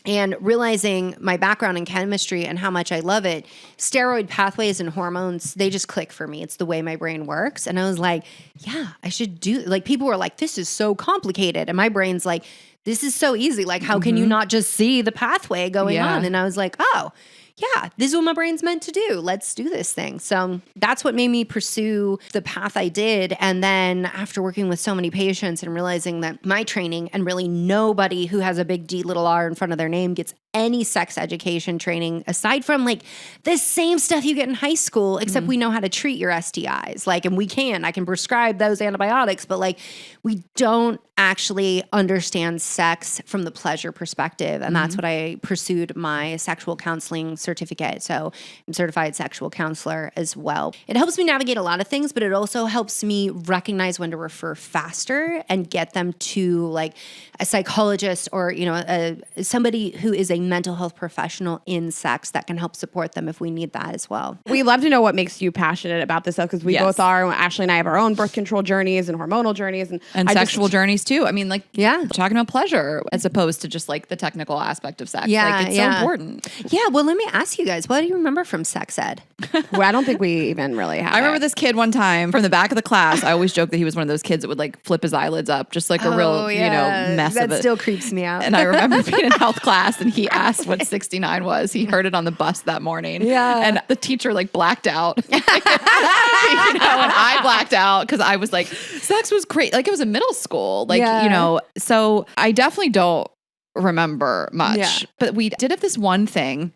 And realizing my background in chemistry and how much I love it, steroid pathways and hormones, they just click for me. It's the way my brain works. And I was like, yeah, I should do, like people were like, this is so complicated. And my brain's like, this is so easy. Like, how can you not just see the pathway going on? And I was like, oh, yeah, this is what my brain's meant to do. Let's do this thing. So that's what made me pursue the path I did. And then after working with so many patients and realizing that my training, and really nobody who has a big D little R in front of their name gets any sex education training aside from like the same stuff you get in high school, except we know how to treat your STIs. Like, and I can prescribe those antibiotics, but like we don't actually understand sex from the pleasure perspective. And that's what I pursued my sexual counseling certificate. So I'm certified sexual counselor as well. It helps me navigate a lot of things, but it also helps me recognize when to refer faster and get them to like a psychologist or, you know, somebody who is a mental health professional in sex that can help support them if we need that as well. We love to know what makes you passionate about this stuff because we both are. Ashley and I have our own birth control journeys and hormonal journeys and sexual journeys too. I mean, like, yeah, talking about pleasure as opposed to just like the technical aspect of sex. Yeah, like, it's so important. Yeah. Well, let me ask you guys, what do you remember from sex ed? Well, I don't think we even really have. I remember this kid one time from the back of the class. I always joke that he was one of those kids that would like flip his eyelids up, just like a real, you know, mess of it. That still creeps me out. And I remember being in health class and he asked what 69 was. He heard it on the bus that morning. Yeah. And the teacher like blacked out. You know, and I blacked out because I was like, sex was great. Like it was in middle school. Like, you know, so I definitely don't remember much. Yeah. But we did have this one thing.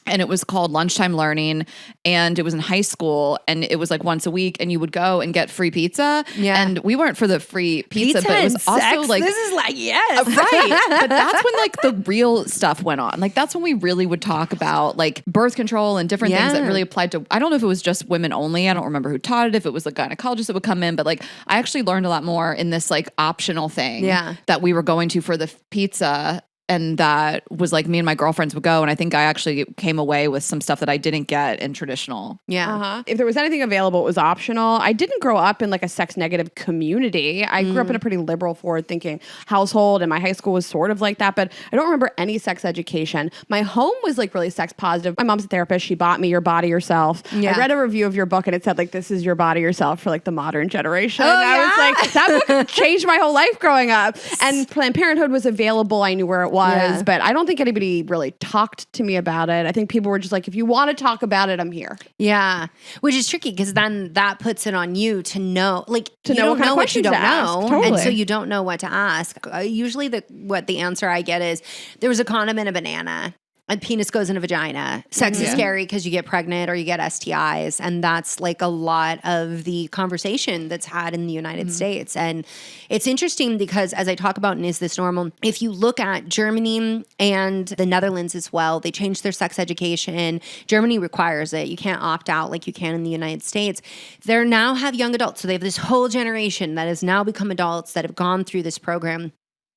And it was called lunchtime learning, and it was in high school, and it was like once a week, and you would go and get free pizza. Yeah. And we weren't for the free pizza but it was also sex? like this is like yes, right. But that's when like the real stuff went on. Like that's when we really would talk about like birth control and different things that really applied to. I don't know if it was just women only. I don't remember who taught it. If it was a gynecologist that would come in, but like I actually learned a lot more in this like optional thing that we were going to for the pizza. And that was like me and my girlfriends would go. And I think I actually came away with some stuff that I didn't get in traditional. Yeah. Uh-huh. If there was anything available, it was optional. I didn't grow up in like a sex negative community. I grew up in a pretty liberal, forward thinking household. And my high school was sort of like that. But I don't remember any sex education. My home was like really sex positive. My mom's a therapist. She bought me Your Body Yourself. Yeah. I read a review of your book and it said like, this is your body yourself for like the modern generation. And I was like, that book changed my whole life growing up. And Planned Parenthood was available. I knew where it was, but I don't think anybody really talked to me about it. I think people were just like, if you want to talk about it, I'm here. Yeah. Which is tricky because then that puts it on you to know, like, to know what kind of questions you don't to ask. know. Totally. And so you don't know what to ask. Usually the answer I get is there was a condom in a banana. A penis goes in a vagina. Sex is scary because you get pregnant or you get STIs. And that's like a lot of the conversation that's had in the United States. And it's interesting because as I talk about in Is This Normal, if you look at Germany and the Netherlands as well, they changed their sex education. Germany requires it. You can't opt out like you can in the United States. They now have young adults. So they have this whole generation that has now become adults that have gone through this program.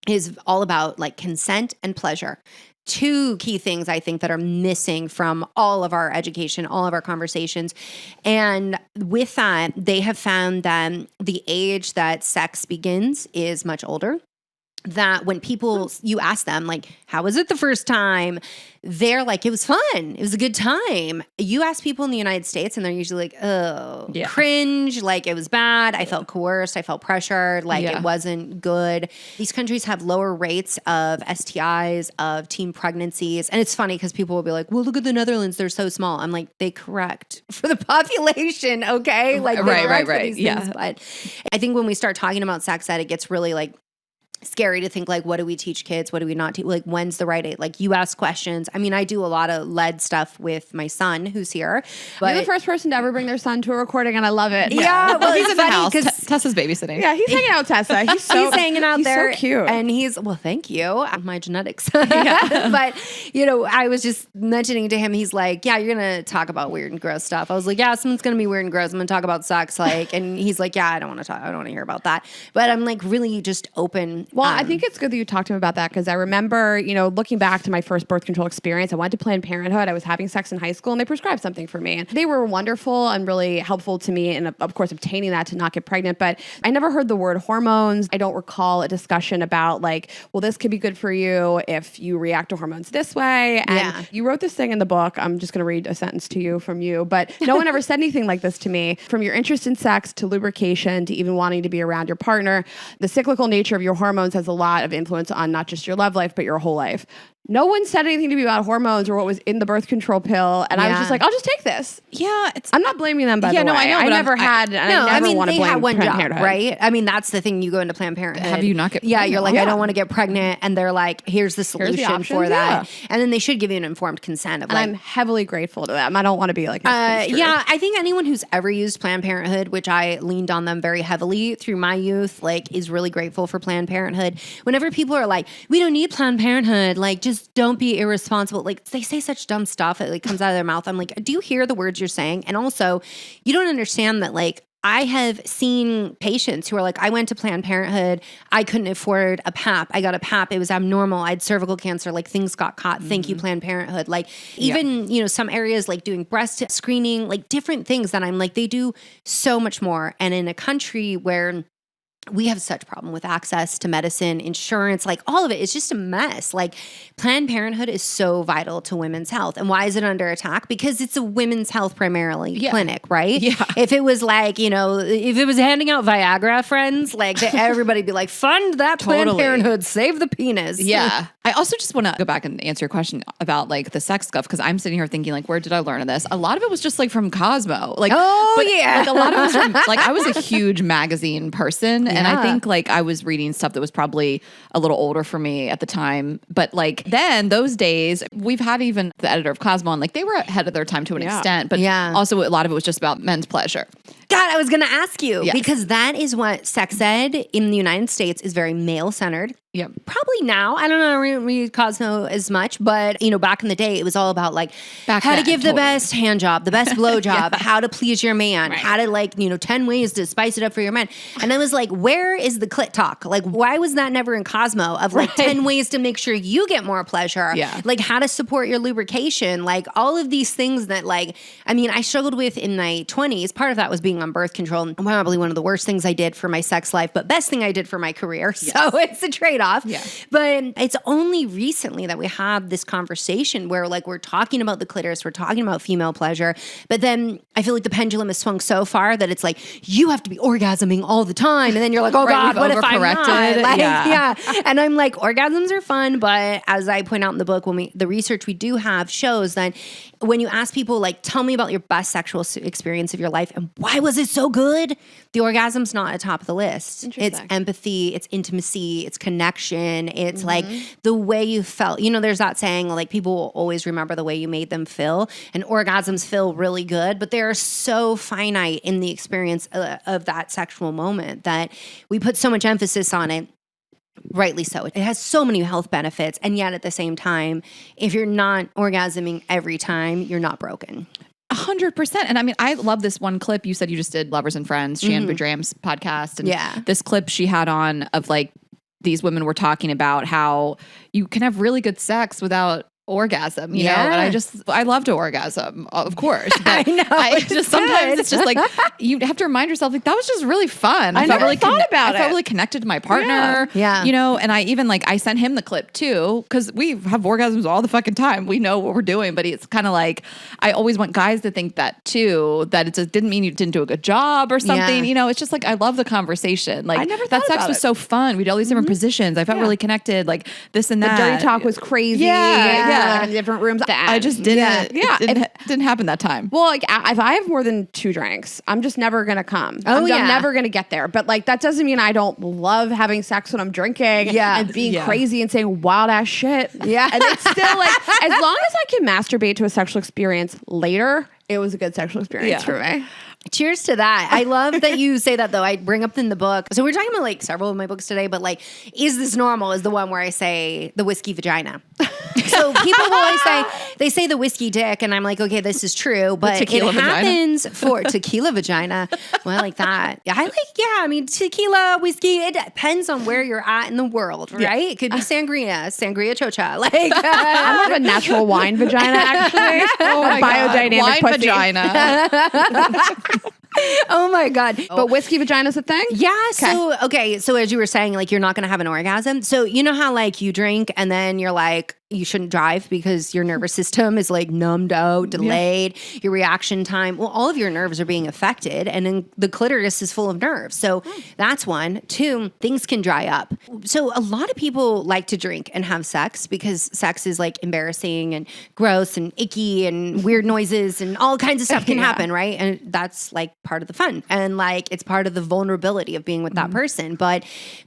Is all about like consent and pleasure. two key things I think that are missing from all of our education, all of our conversations. And with that, they have found that the age that sex begins is much older. That when people, you ask them, like, how was it the first time? They're like, it was fun. It was a good time. You ask people in the United States and they're usually like, oh, cringe. Like, it was bad. I felt coerced. I felt pressured. Like, it wasn't good. These countries have lower rates of STIs, of teen pregnancies. And it's funny because people will be like, well, look at the Netherlands. They're so small. I'm like, they correct for the population. Okay. Like, right. Yeah. Things. But I think when we start talking about sex ed, it gets really like, scary to think like, what do we teach kids? What do we not teach? Like, when's the right age? Like, you ask questions. I mean, I do a lot of lead stuff with my son who's here. But you're the first person to ever bring their son to a recording, and I love it. Yeah, well, he's in the house. Tessa's babysitting. Yeah, he's hanging out with Tessa. He's hanging out there. So cute. And well, thank you. My genetics. But, you know, I was just mentioning to him, he's like, yeah, you're going to talk about weird and gross stuff. I was like, yeah, something's going to be weird and gross. I'm going to talk about sex. Like, and he's like, yeah, I don't want to talk. I don't want to hear about that. But I'm like really just open. Well, I think it's good that you talked to him about that because I remember, you know, looking back to my first birth control experience, I went to Planned Parenthood. I was having sex in high school and they prescribed something for me. And they were wonderful and really helpful to me and, of course, obtaining that to not get pregnant. But I never heard the word hormones. I don't recall a discussion about like, well, this could be good for you if you react to hormones this way. And you wrote this thing in the book. I'm just going to read a sentence to you from you. But no one ever said anything like this to me. From your interest in sex to lubrication to even wanting to be around your partner, the cyclical nature of your hormones has a lot of influence on not just your love life, but your whole life. No one said anything to me about hormones or what was in the birth control pill. And I was just like, I'll just take this. Yeah. I'm not blaming them, by the way. I know. I never had, and I never want to blame one Planned job, Parenthood. Right? I mean, that's the thing. You go into Planned Parenthood. Have you not get pregnant? Yeah, you're like, I don't want to get pregnant. And they're like, here's the solution for that. And then they should give you an informed consent. Of and I'm heavily grateful to them. I don't want to be like, yeah, I think anyone who's ever used Planned Parenthood, which I leaned on them very heavily through my youth, like is really grateful for Planned Parenthood. Whenever people are like, we don't need Planned Parenthood, like just don't be irresponsible. Like they say such dumb stuff. It like comes out of their mouth. I'm like, do you hear the words you're saying? And also, you don't understand that like I have seen patients who are like, I went to Planned Parenthood. I couldn't afford a PAP. I got a PAP. It was abnormal. I had cervical cancer. Like things got caught. Thank you, Planned Parenthood. Like even, you know, some areas like doing breast screening, like different things that I'm like, they do so much more. And in a country where we have such problem with access to medicine, insurance, like all of it is just a mess. Like Planned Parenthood is so vital to women's health. And why is it under attack? Because it's a women's health primarily clinic, right? Yeah. If it was like, you know, if it was handing out Viagra, friends, like everybody be like, fund that Planned Parenthood, save the penis. Yeah. I also just want to go back and answer your question about like the sex stuff because I'm sitting here thinking like, where did I learn this? A lot of it was just like from Cosmo. Like, like a lot of it was from, like I was a huge magazine person. And I think like I was reading stuff that was probably a little older for me at the time. But like then those days, we've had even the editor of Cosmo and like they were ahead of their time to an extent. But also a lot of it was just about men's pleasure. God, I was going to ask you because that is what sex ed in the United States is very male centered. Yeah. Probably now. I don't know, read Cosmo as much, but you know, back in the day, it was all about like how to give the best hand job, the best blow job, how to please your man, how to like, you know, 10 ways to spice it up for your man. And I was like, where is the clit talk? Like, why was that never in Cosmo of like 10 ways to make sure you get more pleasure? Yeah. Like how to support your lubrication, like all of these things that like, I mean, I struggled with in my 20s. Part of that was being on birth control. Probably one of the worst things I did for my sex life, but best thing I did for my career. Yes. So it's a trade-off. Yeah. But it's only recently that we have this conversation where like we're talking about the clitoris, we're talking about female pleasure, but then I feel like the pendulum has swung so far that it's like you have to be orgasming all the time, and then you're like, oh God, what if I'm not? Like, and I'm like, orgasms are fun, but as I point out in the book, when the research we do have shows that when you ask people like, tell me about your best sexual experience of your life and why was it so good? The orgasm's not at the top of the list. It's empathy, it's intimacy, it's connection. It's like the way you felt. You know, there's that saying like people will always remember the way you made them feel, and orgasms feel really good, but they're so finite in the experience of that sexual moment that we put so much emphasis on it. Rightly so. It has so many health benefits. And yet at the same time, if you're not orgasming every time, you're not broken. 100%. And I mean, I love this one clip. You said you just did Lovers and Friends, Shan Boudram's podcast. And this clip she had on of like these women were talking about how you can have really good sex without orgasm, you know, and I love to orgasm, of course. But I know. Sometimes it's just like you have to remind yourself, like, that was just really fun. I never thought about it. I felt really connected to my partner. Yeah. You know, and I even I sent him the clip too, because we have orgasms all the fucking time. We know what we're doing, but it's kind of like I always want guys to think that too, that it didn't mean you didn't do a good job or something. You know, it's just like I love the conversation. Like I never that thought sex about was it. so fun. We did all these different positions. I felt really connected, like this and that. The dirty talk was crazy. Yeah. Like in different rooms. I just didn't. Yeah. It didn't happen that time. Well, like if I have more than 2 drinks, I'm just never gonna come. I'm never gonna get there. But like that doesn't mean I don't love having sex when I'm drinking. And being crazy and saying wild ass shit. Yeah. And it's still like as long as I can masturbate to a sexual experience later, it was a good sexual experience for me. Cheers to that. I love that you say that, though. I bring up in the book. So we're talking about like several of my books today, but like, is this normal? Is the one where I say the whiskey vagina. So people will always they say the whiskey dick, and I'm like, okay, this is true, but it happens for tequila vagina. Well, I like that. I mean, tequila, whiskey, it depends on where you're at in the world, right? It could be sangria chocha. Like, I'm more of a natural wine vagina, actually. Oh my biodynamic God. Wine pussy. vagina. oh my God. But whiskey vagina's a thing? Yeah. So as you were saying, like, you're not going to have an orgasm. So you know how like you drink and then you're like, you shouldn't drive because your nervous system is like numbed out, delayed, your reaction time. Well, all of your nerves are being affected, and then the clitoris is full of nerves. So that's one. 2, things can dry up. So a lot of people like to drink and have sex because sex is like embarrassing and gross and icky and weird noises and all kinds of stuff can happen, right? And that's like part of the fun. And like it's part of the vulnerability of being with that person. But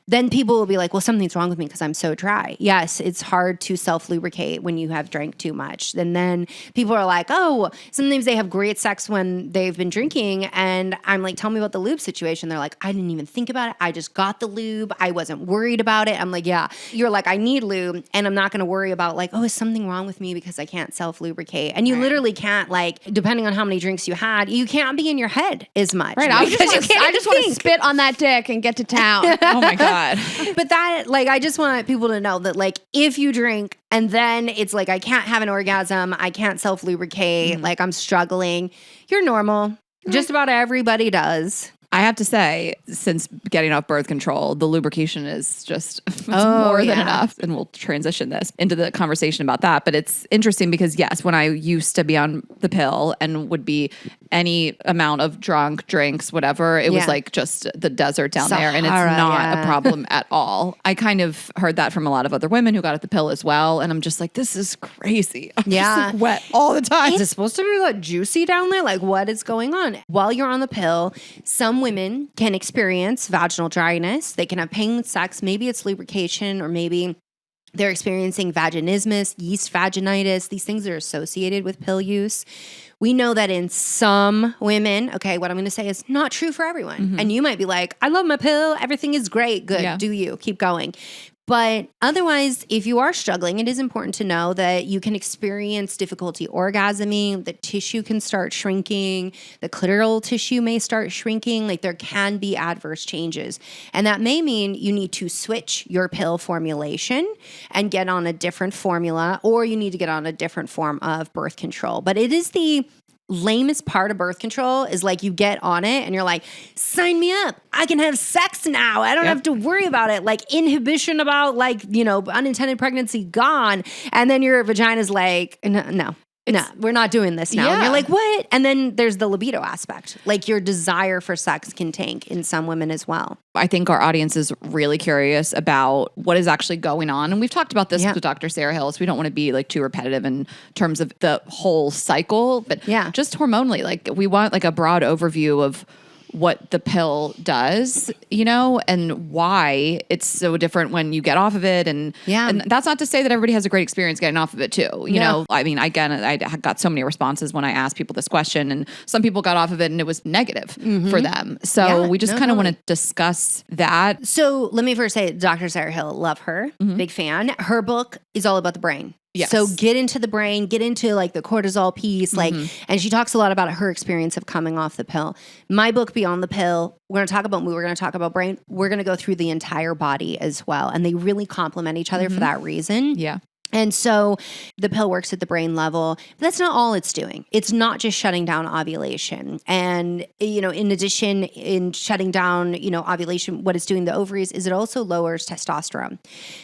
then people will be like, well, something's wrong with me because I'm so dry. Yes, it's hard to self-lubricate when you have drank too much. And then people are like, oh, sometimes they have great sex when they've been drinking. And I'm like, tell me about the lube situation. They're like, I didn't even think about it. I just got the lube. I wasn't worried about it. I'm like, yeah. You're like, I need lube, and I'm not going to worry about like, oh, is something wrong with me because I can't self-lubricate? And you literally can't, like, depending on how many drinks you had, you can't be in your head as much. Right. I just want to spit on that dick and get to town. Oh my God. But that, like, I just want people to know that, like, if you drink and then it's like, I can't have an orgasm, I can't self-lubricate, like, I'm struggling, you're normal. Just about everybody does. I have to say, since getting off birth control, the lubrication is just more than enough. And we'll transition this into the conversation about that. But it's interesting because, yes, when I used to be on the pill and would be any amount of drunk, drinks, whatever, it was like just the desert down there. And it's not a problem at all. I kind of heard that from a lot of other women who got off the pill as well. And I'm just like, this is crazy. I'm just like wet all the time. Is it supposed to be like juicy down there? Like, what is going on? While you're on the pill, some women can experience vaginal dryness. They can have pain with sex. Maybe it's lubrication, or maybe they're experiencing vaginismus, yeast vaginitis. These things are associated with pill use. We know that in some women, okay, what I'm going to say is not true for everyone. And you might be like, I love my pill. Everything is great. Good. Yeah. Do you. Keep going. But otherwise, if you are struggling, it is important to know that you can experience difficulty orgasming, the tissue can start shrinking, the clitoral tissue may start shrinking, like there can be adverse changes. And that may mean you need to switch your pill formulation and get on a different formula, or you need to get on a different form of birth control. But it is the lamest part of birth control is like you get on it and you're like, sign me up. I can have sex now. I don't have to worry about it. Like inhibition about like, you know, unintended pregnancy gone. And then your vagina's like, no, we're not doing this now. And you're like, what? And then there's the libido aspect. Like your desire for sex can tank in some women as well. I think our audience is really curious about what is actually going on. And we've talked about this with Dr. Sarah Hill, so we don't want to be like too repetitive in terms of the whole cycle, but just hormonally, like we want like a broad overview of what the pill does, you know, and why it's so different when you get off of it. And that's not to say that everybody has a great experience getting off of it too. You know, I mean, again, I got so many responses when I asked people this question, and some people got off of it and it was negative for them. So we just kind of want to discuss that. So let me first say, Dr. Sarah Hill, love her, big fan. Her book is all about the brain. Yes. So get into the brain, get into like the cortisol piece, like, and she talks a lot about her experience of coming off the pill. My book, Beyond the Pill, we're going to talk about mood, we're going to talk about brain, we're going to go through the entire body as well. And they really complement each other for that reason. Yeah. And so the pill works at the brain level, but that's not all it's doing. It's not just shutting down ovulation. And, in addition, in shutting down, ovulation, what it's doing to the ovaries is it also lowers testosterone.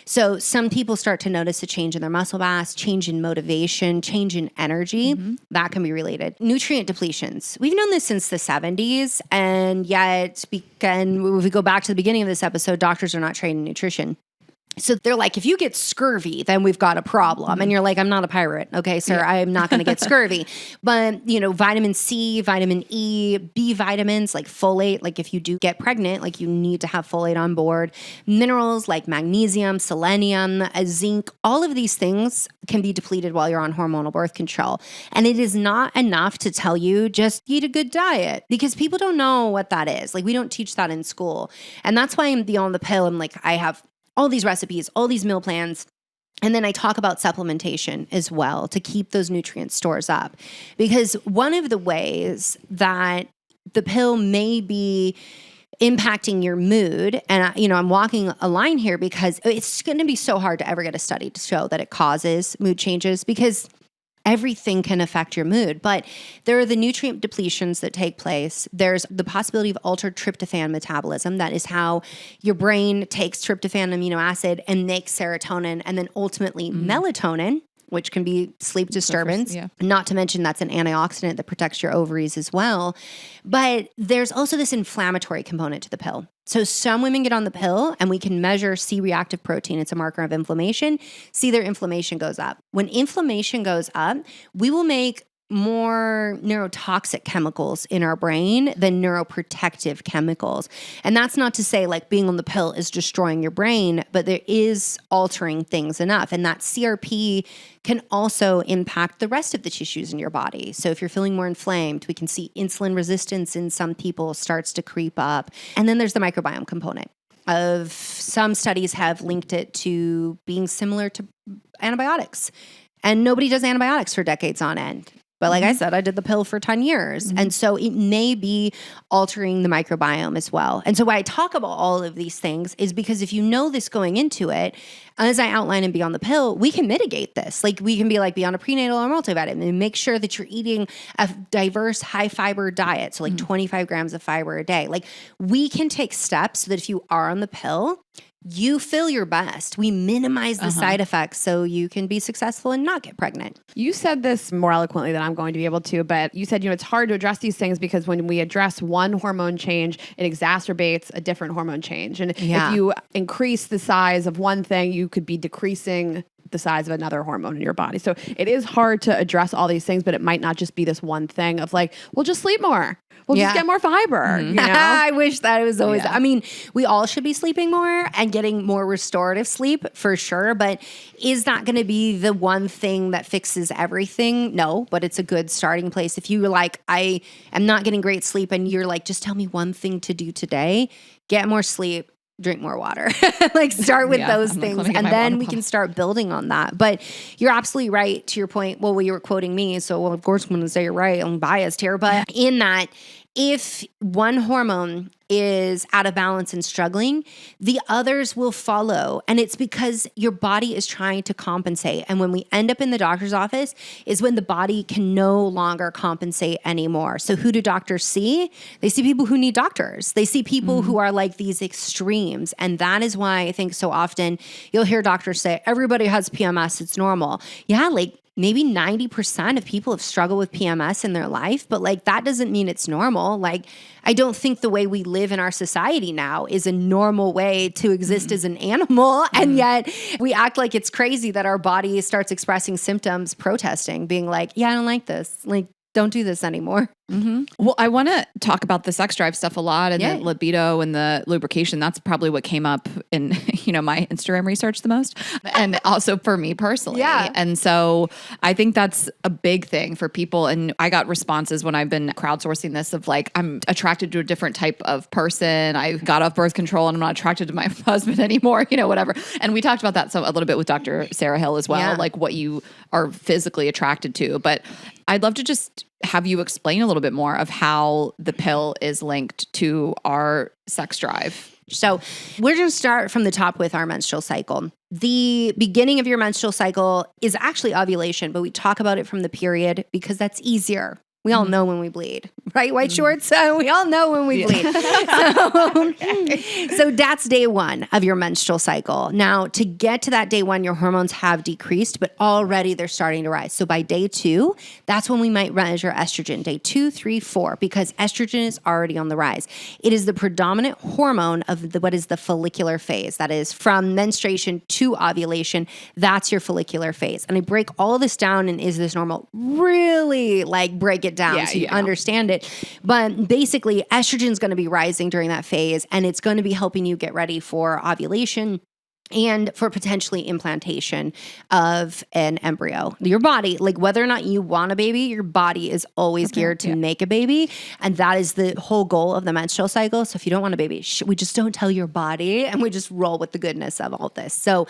So some people start to notice a change in their muscle mass, change in motivation, change in energy. That can be related. Nutrient depletions. We've known this since the 70s. And yet, if we go back to the beginning of this episode, doctors are not trained in nutrition. So they're like, if you get scurvy, then we've got a problem. And you're like, I'm not a pirate. Okay, sir, I'm not going to get scurvy. But, vitamin C, vitamin E, B vitamins, like folate, like if you do get pregnant, like you need to have folate on board. Minerals like magnesium, selenium, zinc, all of these things can be depleted while you're on hormonal birth control. And it is not enough to tell you just eat a good diet because people don't know what that is. Like we don't teach that in school. And that's why I'm Beyond the Pill. I'm like, I have all these recipes, all these meal plans. And then I talk about supplementation as well to keep those nutrient stores up. Because one of the ways that the pill may be impacting your mood, and I'm walking a line here because it's going to be so hard to ever get a study to show that it causes mood changes because everything can affect your mood, but there are the nutrient depletions that take place. There's the possibility of altered tryptophan metabolism. That is how your brain takes tryptophan amino acid and makes serotonin and then ultimately melatonin, which can be sleep disturbance. Not to mention that's an antioxidant that protects your ovaries as well. But there's also this inflammatory component to the pill. So some women get on the pill and we can measure C-reactive protein. It's a marker of inflammation. See their inflammation goes up. When inflammation goes up, we will make more neurotoxic chemicals in our brain than neuroprotective chemicals. And that's not to say like being on the pill is destroying your brain, but there is altering things enough. And that CRP can also impact the rest of the tissues in your body. So if you're feeling more inflamed, we can see insulin resistance in some people starts to creep up. And then there's the microbiome component. Of some studies have linked it to being similar to antibiotics. And nobody does antibiotics for decades on end. But like I said, I did the pill for 10 years. And so it may be altering the microbiome as well. And so why I talk about all of these things is because if you know this going into it, as I outline in Beyond the Pill, we can mitigate this. Like we can be like Beyond a prenatal or multivitamin and make sure that you're eating a diverse high fiber diet. So like 25 grams of fiber a day. Like we can take steps so that if you are on the pill, you feel your best. We minimize the side effects so you can be successful and not get pregnant. You said this more eloquently than I'm going to be able to, but you said, it's hard to address these things because when we address one hormone change, it exacerbates a different hormone change. And if you increase the size of one thing, you could be decreasing the size of another hormone in your body. So it is hard to address all these things, but it might not just be this one thing of like, we'll just sleep more. We'll just get more fiber. You know? I wish that it was always, I mean, we all should be sleeping more and getting more restorative sleep for sure. But is that going to be the one thing that fixes everything? No, but it's a good starting place. If you're like, I am not getting great sleep and you're like, just tell me one thing to do today, get more sleep. Drink more water, like start with those things. And then we can start building on that. But you're absolutely right to your point. Well, you were quoting me. So of course, I'm going to say you're right. I'm biased here. But in that, if one hormone is out of balance and struggling, the others will follow. And it's because your body is trying to compensate. And when we end up in the doctor's office is when the body can no longer compensate anymore. So who do doctors see? They see people who need doctors. They see people who are like these extremes. And that is why I think so often you'll hear doctors say, everybody has PMS, it's normal. Yeah, like maybe 90% of people have struggled with PMS in their life, but like that doesn't mean it's normal. Like I don't think the way we live in our society now is a normal way to exist as an animal. And yet we act like it's crazy that our body starts expressing symptoms, protesting, being like, yeah, I don't like this. Like, don't do this anymore. Well, I want to talk about the sex drive stuff a lot and the libido and the lubrication. That's probably what came up in, my Instagram research the most. And also for me personally. Yeah. And so I think that's a big thing for people. And I got responses when I've been crowdsourcing this of like, I'm attracted to a different type of person. I got off birth control and I'm not attracted to my husband anymore, whatever. And we talked about that a little bit with Dr. Sarah Hill as well, like what you are physically attracted to. But I'd love to just have you explain a little bit more of how the pill is linked to our sex drive. So we're going to start from the top with our menstrual cycle. The beginning of your menstrual cycle is actually ovulation, but we talk about it from the period because that's easier. We all know when we bleed, right? White shorts, we all know when we bleed. So that's day one of your menstrual cycle. Now, to get to that day one, your hormones have decreased, but already they're starting to rise. So by day two, that's when we might measure estrogen, day 2, 3, 4, because estrogen is already on the rise. It is the predominant hormone of what is the follicular phase. That is from menstruation to ovulation. That's your follicular phase. And I break all this down and is this normal? Really break it down so you understand it. But basically, estrogen is going to be rising during that phase, and it's going to be helping you get ready for ovulation and for potentially implantation of an embryo. Your body, whether or not you want a baby, your body is always geared to make a baby. And that is the whole goal of the menstrual cycle. So if you don't want a baby, we just don't tell your body and we just roll with the goodness of all this. So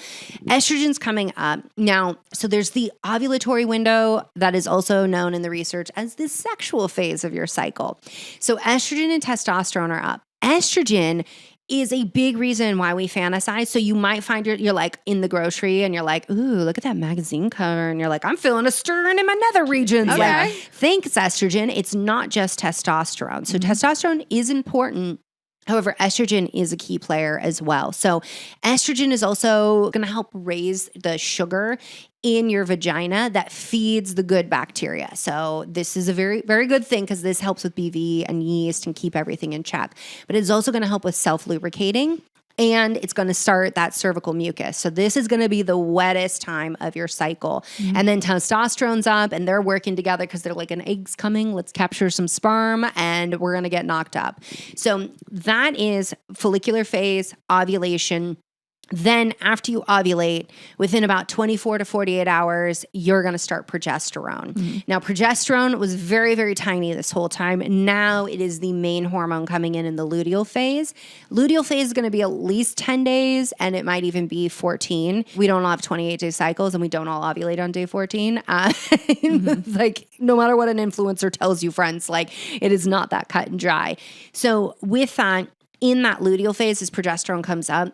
estrogen's coming up. Now, so there's the ovulatory window that is also known in the research as the sexual phase of your cycle. So estrogen and testosterone are up. Estrogen is a big reason why we fantasize. So you might find you're like in the grocery and you're like, ooh, look at that magazine cover. And you're like, I'm feeling a stirring in my nether regions. Okay. Thanks, estrogen. It's not just testosterone. So testosterone is important. However, estrogen is a key player as well. So estrogen is also going to help raise the sugar in your vagina that feeds the good bacteria. So this is a very, very good thing because this helps with BV and yeast and keep everything in check. But it's also going to help with self-lubricating. And it's going to start that cervical mucus. So this is going to be the wettest time of your cycle. And then testosterone's up and they're working together because they're like, an egg's coming. Let's capture some sperm and we're going to get knocked up. So that is follicular phase, ovulation. Then after you ovulate, within about 24 to 48 hours, you're going to start progesterone. Now, progesterone was very, very tiny this whole time. Now it is the main hormone coming in the luteal phase. Luteal phase is going to be at least 10 days, and it might even be 14. We don't all have 28-day cycles, and we don't all ovulate on day 14. No matter what an influencer tells you, friends, it is not that cut and dry. So with that, in that luteal phase, as progesterone comes up,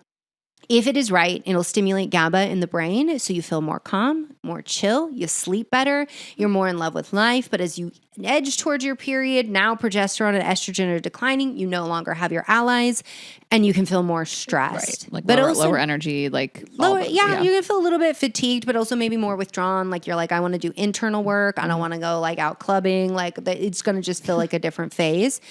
if it is right, it'll stimulate GABA in the brain so you feel more calm, more chill, you sleep better, you're more in love with life. But as you edge towards your period, now progesterone and estrogen are declining, you no longer have your allies, and you can feel more stressed. Right. But lower energy, you can feel a little bit fatigued, but also maybe more withdrawn. You're like, I want to do internal work. I don't want to go out clubbing. It's going to just feel like a different phase.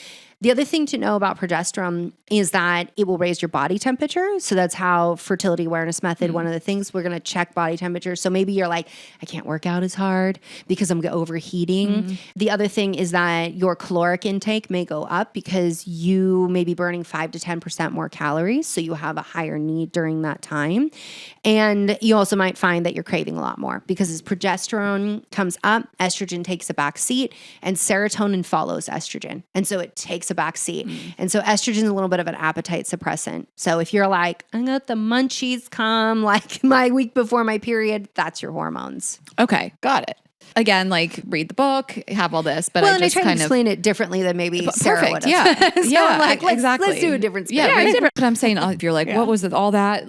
The other thing to know about progesterone is that it will raise your body temperature. So that's how fertility awareness method, one of the things we're going to check body temperature. So maybe you're like, I can't work out as hard because I'm overheating. The other thing is that your caloric intake may go up because you may be burning 5 to 10% more calories. So you have a higher need during that time. And you also might find that you're craving a lot more because as progesterone comes up, estrogen takes a back seat and serotonin follows estrogen. And so it takes a back seat. And so estrogen is a little bit of an appetite suppressant. So if you're like, I got the munchies come my week before my period, that's your hormones. Okay, got it. Again, read the book, have all this, but I try to explain it differently than maybe Sarah would have. So exactly. Let's do a different spin. Yeah, but I'm saying, if you're what was it, all that?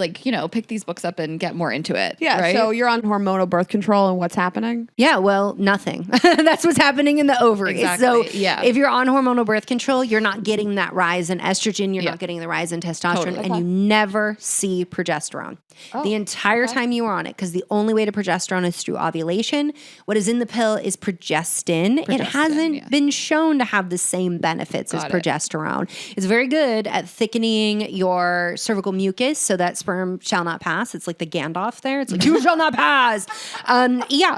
Pick these books up and get more into it. Yeah, right? So you're on hormonal birth control and what's happening? Yeah, well, nothing. That's what's happening in the ovaries. Exactly. So if you're on hormonal birth control, you're not getting that rise in estrogen, you're not getting the rise in testosterone, and you never see progesterone. The entire time you are on it, because the only way to progesterone is through ovulation. What is in the pill is progestin. It hasn't been shown to have the same benefits as progesterone. It's very good at thickening your cervical mucus so that sperm shall not pass. It's like the Gandalf there. It's like, you shall not pass.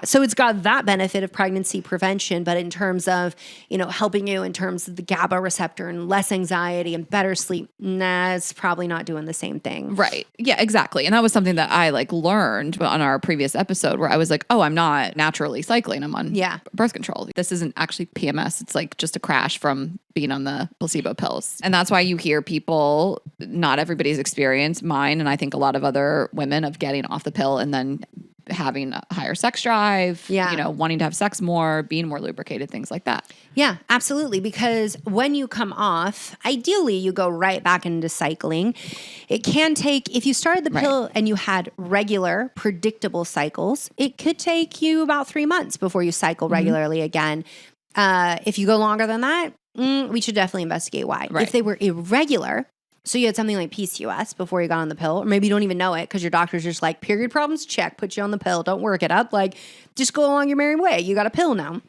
So it's got that benefit of pregnancy prevention, but in terms of, helping you in terms of the GABA receptor and less anxiety and better sleep, it's probably not doing the same thing. Right. Yeah, exactly. And that was something that I learned on our previous episode where I was like, oh, I'm not naturally cycling. I'm on birth control. This isn't actually PMS. It's just a crash from being on the placebo pills. And that's why you hear people, not everybody's experience, mine, and I think a lot of other women, of getting off the pill and then having a higher sex drive, wanting to have sex more, being more lubricated, things like that. Yeah, absolutely. Because when you come off, ideally you go right back into cycling. It can take, if you started the pill and you had regular, predictable cycles, it could take you about 3 months before you cycle regularly again. If you go longer than that, we should definitely investigate why. Right. If they were irregular, so you had something like PCOS before you got on the pill, or maybe you don't even know it because your doctor's just like, period problems, check, put you on the pill, don't work it up. Just go along your merry way. You got a pill now.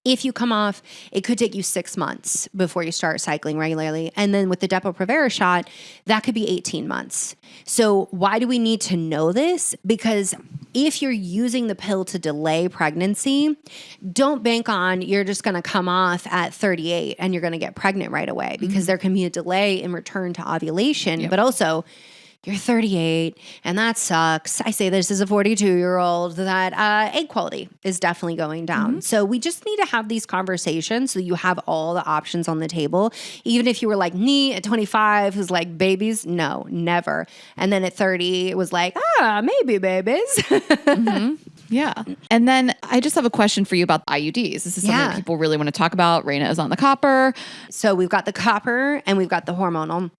If you come off, it could take you 6 months before you start cycling regularly. And then with the Depo-Provera shot, that could be 18 months. So why do we need to know this? Because if you're using the pill to delay pregnancy, don't bank on you're just going to come off at 38 and you're going to get pregnant right away, because there can be a delay in return to ovulation, but also you're 38 and that sucks. I say this as a 42-year-old that egg quality is definitely going down. So we just need to have these conversations so you have all the options on the table. Even if you were like me at 25 who's like, babies, no, never. And then at 30 it was like, maybe babies. Yeah. And then I just have a question for you about IUDs. This is something people really want to talk about. Raina is on the copper. So we've got the copper and we've got the hormonal,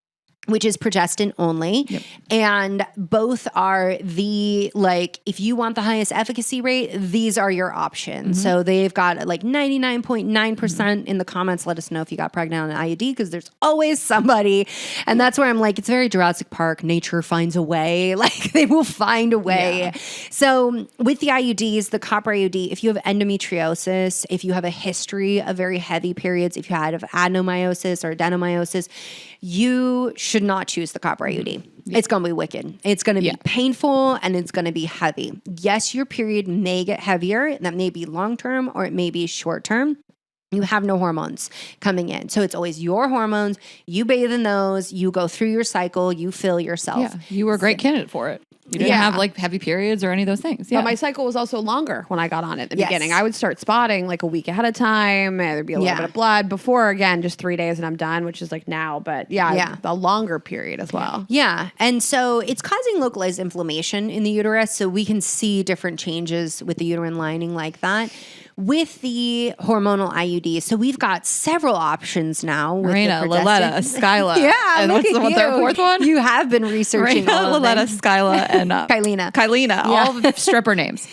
which is progestin only. And both are if you want the highest efficacy rate, these are your options. So they've got 99.9% in the comments. Let us know if you got pregnant on an IUD, because there's always somebody. And that's where I'm like, it's very Jurassic Park. Nature finds a way. They will find a way. So with the IUDs, the copper IUD, if you have endometriosis, if you have a history of very heavy periods, if you had adenomyosis or adenomyosis, you should not choose the copper IUD. It's going to be wicked. It's going to be painful and it's going to be heavy. Yes, your period may get heavier. That may be long-term or it may be short-term. You have no hormones coming in. So it's always your hormones. You bathe in those. You go through your cycle. You fill yourself. Yeah, you were a great candidate for it. You didn't have heavy periods or any of those things. Yeah. But my cycle was also longer when I got on it at the beginning. I would start spotting a week ahead of time. There'd be a little bit of blood before, again, just 3 days and I'm done, which is now. But a longer period as well. Yeah. And so it's causing localized inflammation in the uterus. So we can see different changes with the uterine lining like that. With the hormonal IUDs, so we've got several options now. With Marina, Loletta, Skyla. And what's the their fourth one? You have been researching Marina, all of Loletta, them. Skyla, and Kylina, all the stripper names.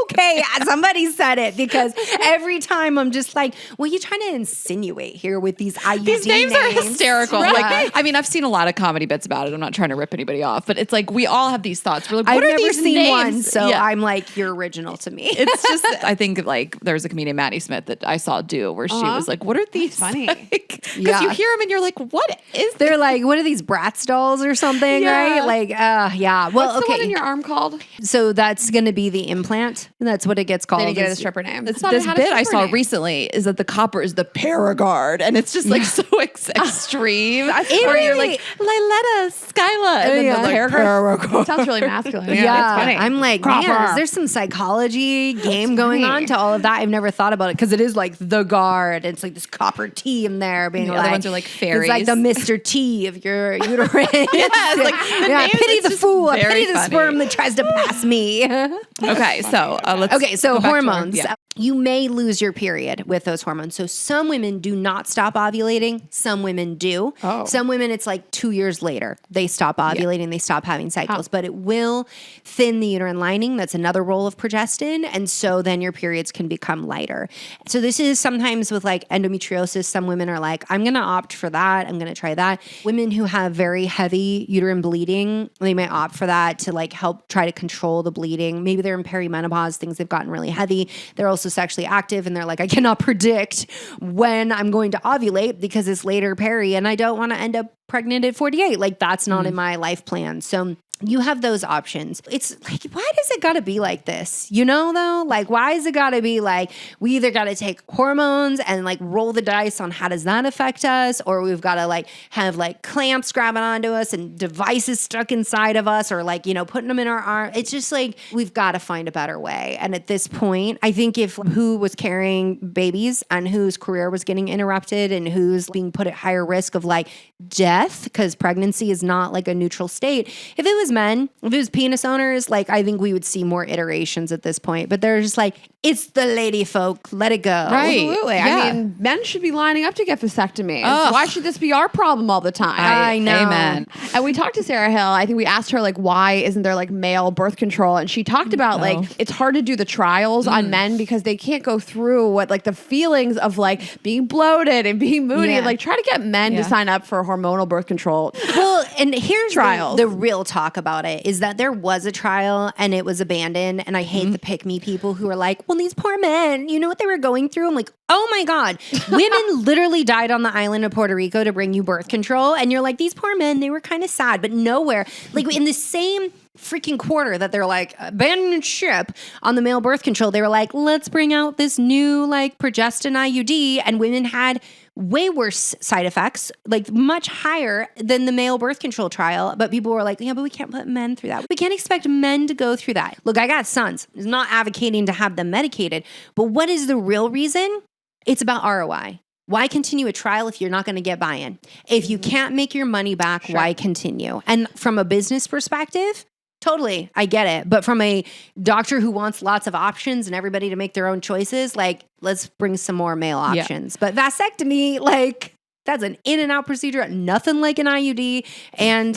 Okay, somebody said it, because every time I'm just like, what are you trying to insinuate here with these IUD These names are hysterical. Right. I've seen a lot of comedy bits about it. I'm not trying to rip anybody off, but it's we all have these thoughts. We're like, what I've are never these seen names? one, so I'm like, you're original to me. It's just, I think there's a comedian, Maddie Smith, that I saw do where she was like, what are these? That's funny. Because you hear them and you're like, what is They're like, what are these Bratz dolls or something, right? Well, What's the one in your arm called? So that's going to be the implant. That's what it gets called. Then you get a stripper name. This bit I saw recently is that the copper is the Paragard, and it's just so extreme. Where you're like, Lyletta, Skyla, and then the Paragard. Sounds really masculine. Yeah, that's funny. I'm like, man, is there some psychology game going on to all of that? I've never thought about it, because it is the guard. It's this copper T in there being the other ones are fairies. It's the Mr. T of your uterus. Yes, pity the fool. Pity the funny. sperm that tries to pass me. Okay, so let's so hormones. you may lose your period with those hormones. So some women do not stop ovulating. Some women do. Oh. Some women, it's like 2 years later, they stop ovulating, they stop having cycles, but it will thin the uterine lining. That's another role of progestin. And so then your periods can become lighter. So this is sometimes with like endometriosis, some women are like, I'm going to opt for that. I'm going to try that. Women who have very heavy uterine bleeding, they might opt for that to like help try to control the bleeding. Maybe they're in perimenopause, things have gotten really heavy. They're also sexually active and they're like, I cannot predict when I'm going to ovulate because it's later peri and I don't want to end up pregnant at 48. Like that's not in my life plan. So you have those options. It's like, why does it got to be like this? You know, though, like, why is it got to be like, we either got to take hormones and like roll the dice on how does that affect us? Or we've got to like have like clamps grabbing onto us and devices stuck inside of us or like, you know, putting them in our arm. It's just like, we've got to find a better way. And at this point, I think if who was carrying babies and whose career was getting interrupted and who's being put at higher risk of like death, because pregnancy is not like a neutral state. If it was men, if it was penis owners, like I think we would see more iterations at this point. But they're just like, it's the lady folk, let it go. Right. Absolutely. Yeah. I mean, men should be lining up to get vasectomies. Why should this be our problem all the time? I know. Amen. And we talked to Sarah Hill. I think we asked her like, why isn't there like male birth control? And she talked about like, it's hard to do the trials on men because they can't go through what like the feelings of like being bloated and being moody and like try to get men to sign up for hormonal birth control. Well, and here's trials. The real talk about it is that there was a trial and it was abandoned. And I hate the pick me people who are like, well, these poor men, you know what they were going through? I'm like, oh my God, women literally died on the island of Puerto Rico to bring you birth control. And you're like, these poor men, they were kind of sad, but nowhere, like in the same freaking quarter that they're like abandoned ship on the male birth control, they were like, let's bring out this new like progestin IUD, and women had way worse side effects, like much higher than the male birth control trial. But people were like, yeah, but we can't put men through that. We can't expect men to go through that. Look, I got sons. I'm not advocating to have them medicated, but what is the real reason? It's about ROI. Why continue a trial if you're not going to get buy-in? If you can't make your money back, why continue? And from a business perspective, totally, I get it. But from a doctor who wants lots of options and everybody to make their own choices, like, let's bring some more male options. But vasectomy, like, that's an in and out procedure, nothing like an IUD. And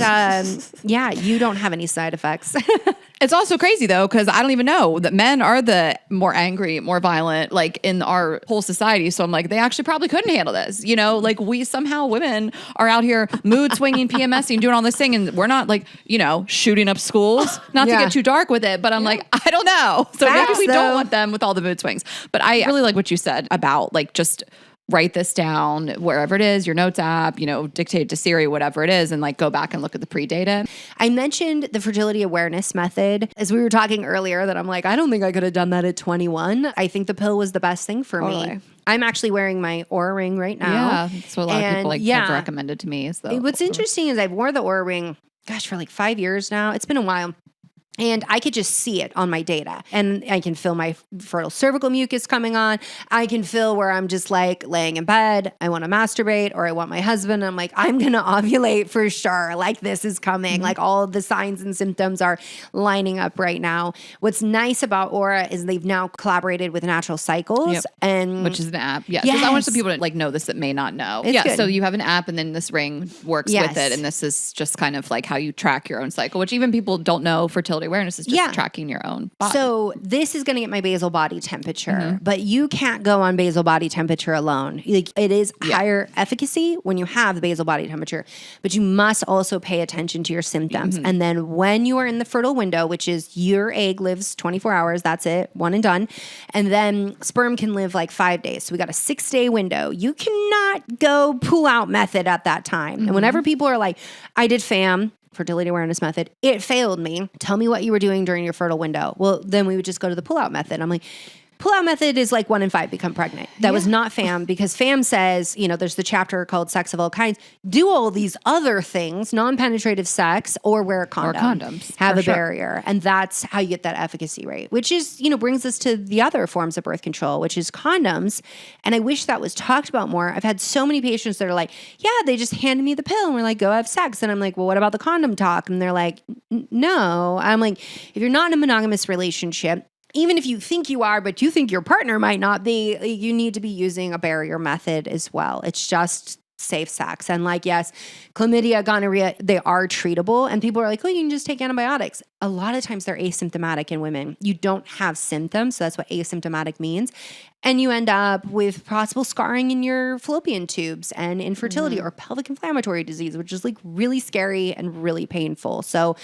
you don't have any side effects. It's also crazy though, because I don't even know that men are the more angry, more violent, like in our whole society. So I'm like, they actually probably couldn't handle this. You know, like we somehow women are out here mood swinging, PMSing, doing all this thing. And we're not like, you know, shooting up schools, not to get too dark with it. But I'm like, I don't know. So maybe we don't want them with all the mood swings. But I really like what you said about like just write this down wherever it is, your notes app, you know, dictate to Siri, whatever it is, and like go back and look at the pre-data. I mentioned the fertility awareness method as we were talking earlier that I'm like, I don't think I could have done that at 21. I think the pill was the best thing for me. I'm actually wearing my Oura ring right now. Yeah, that's what a lot of people like have recommended to me. What's interesting is I've wore the Oura ring, for like 5 years now. It's been a while. And I could just see it on my data. And I can feel my fertile cervical mucus coming on. I can feel where I'm just like laying in bed. I want to masturbate or I want my husband. I'm like, I'm going to ovulate for sure. Like this is coming. Mm-hmm. Like all of the signs and symptoms are lining up right now. What's nice about Oura is they've now collaborated with Natural Cycles. And which is an app. Yeah. Yes. I want some people to like know this that may not know. It's good. So you have an app and then this ring works with it. And this is just kind of like how you track your own cycle, which even people don't know fertility awareness is just tracking your own body. So this is going to get my basal body temperature, but you can't go on basal body temperature alone. Like it is higher efficacy when you have the basal body temperature, but you must also pay attention to your symptoms. And then when you are in the fertile window, which is your egg lives 24 hours, that's it, one and done. And then sperm can live like 5 days. So we got a 6-day window. You cannot go pull out method at that time. And whenever people are like, I did FAM, fertility awareness method, it failed me. Tell me what you were doing during your fertile window. Well, then we would just go to the pull-out method. I'm like, pull-out method is like 1 in 5 become pregnant. That was not FAM because FAM says, you know, there's the chapter called Sex of All Kinds. Do all these other things, non-penetrative sex or wear a condom. Or condoms. Have a barrier. And that's how you get that efficacy rate, which is, you know, brings us to the other forms of birth control, which is condoms. And I wish that was talked about more. I've had so many patients that are like, yeah, they just handed me the pill and we're like, go have sex. And I'm like, well, what about the condom talk? And they're like, no. I'm like, if you're not in a monogamous relationship, even if you think you are, but you think your partner might not be, you need to be using a barrier method as well. It's just safe sex. And like, yes, chlamydia, gonorrhea, they are treatable. And people are like, oh, you can just take antibiotics. A lot of times they're asymptomatic in women. You don't have symptoms. So that's what asymptomatic means. And you end up with possible scarring in your fallopian tubes and infertility or pelvic inflammatory disease, which is like really scary and really painful. So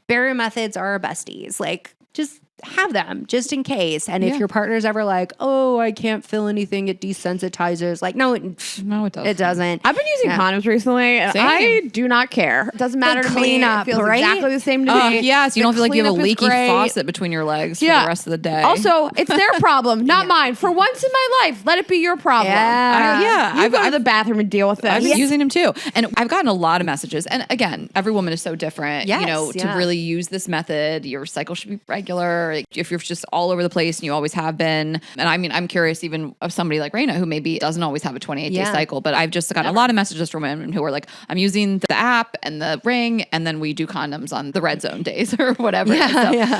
barrier methods are our besties. Like, just have them just in case. And if your partner's ever like, oh, I can't feel anything, it desensitizes. Like, no, it doesn't. It doesn't. I've been using condoms recently, and I do not care. It doesn't matter to me. It feels exactly the same to me. Yes, you don't feel like you have a leaky faucet between your legs for the rest of the day. Also, it's their problem, not mine. For once in my life, let it be your problem. You go to the bathroom and deal with it. I've been using them too. And I've gotten a lot of messages. And again, every woman is so different. To really use this method, your cycle should be regular. If you're just all over the place and you always have been. And I mean, I'm curious even of somebody like Raina who maybe doesn't always have a 28-day cycle, but I've just gotten a lot of messages from women who are like, I'm using the app and the ring, and then we do condoms on the red zone days or whatever.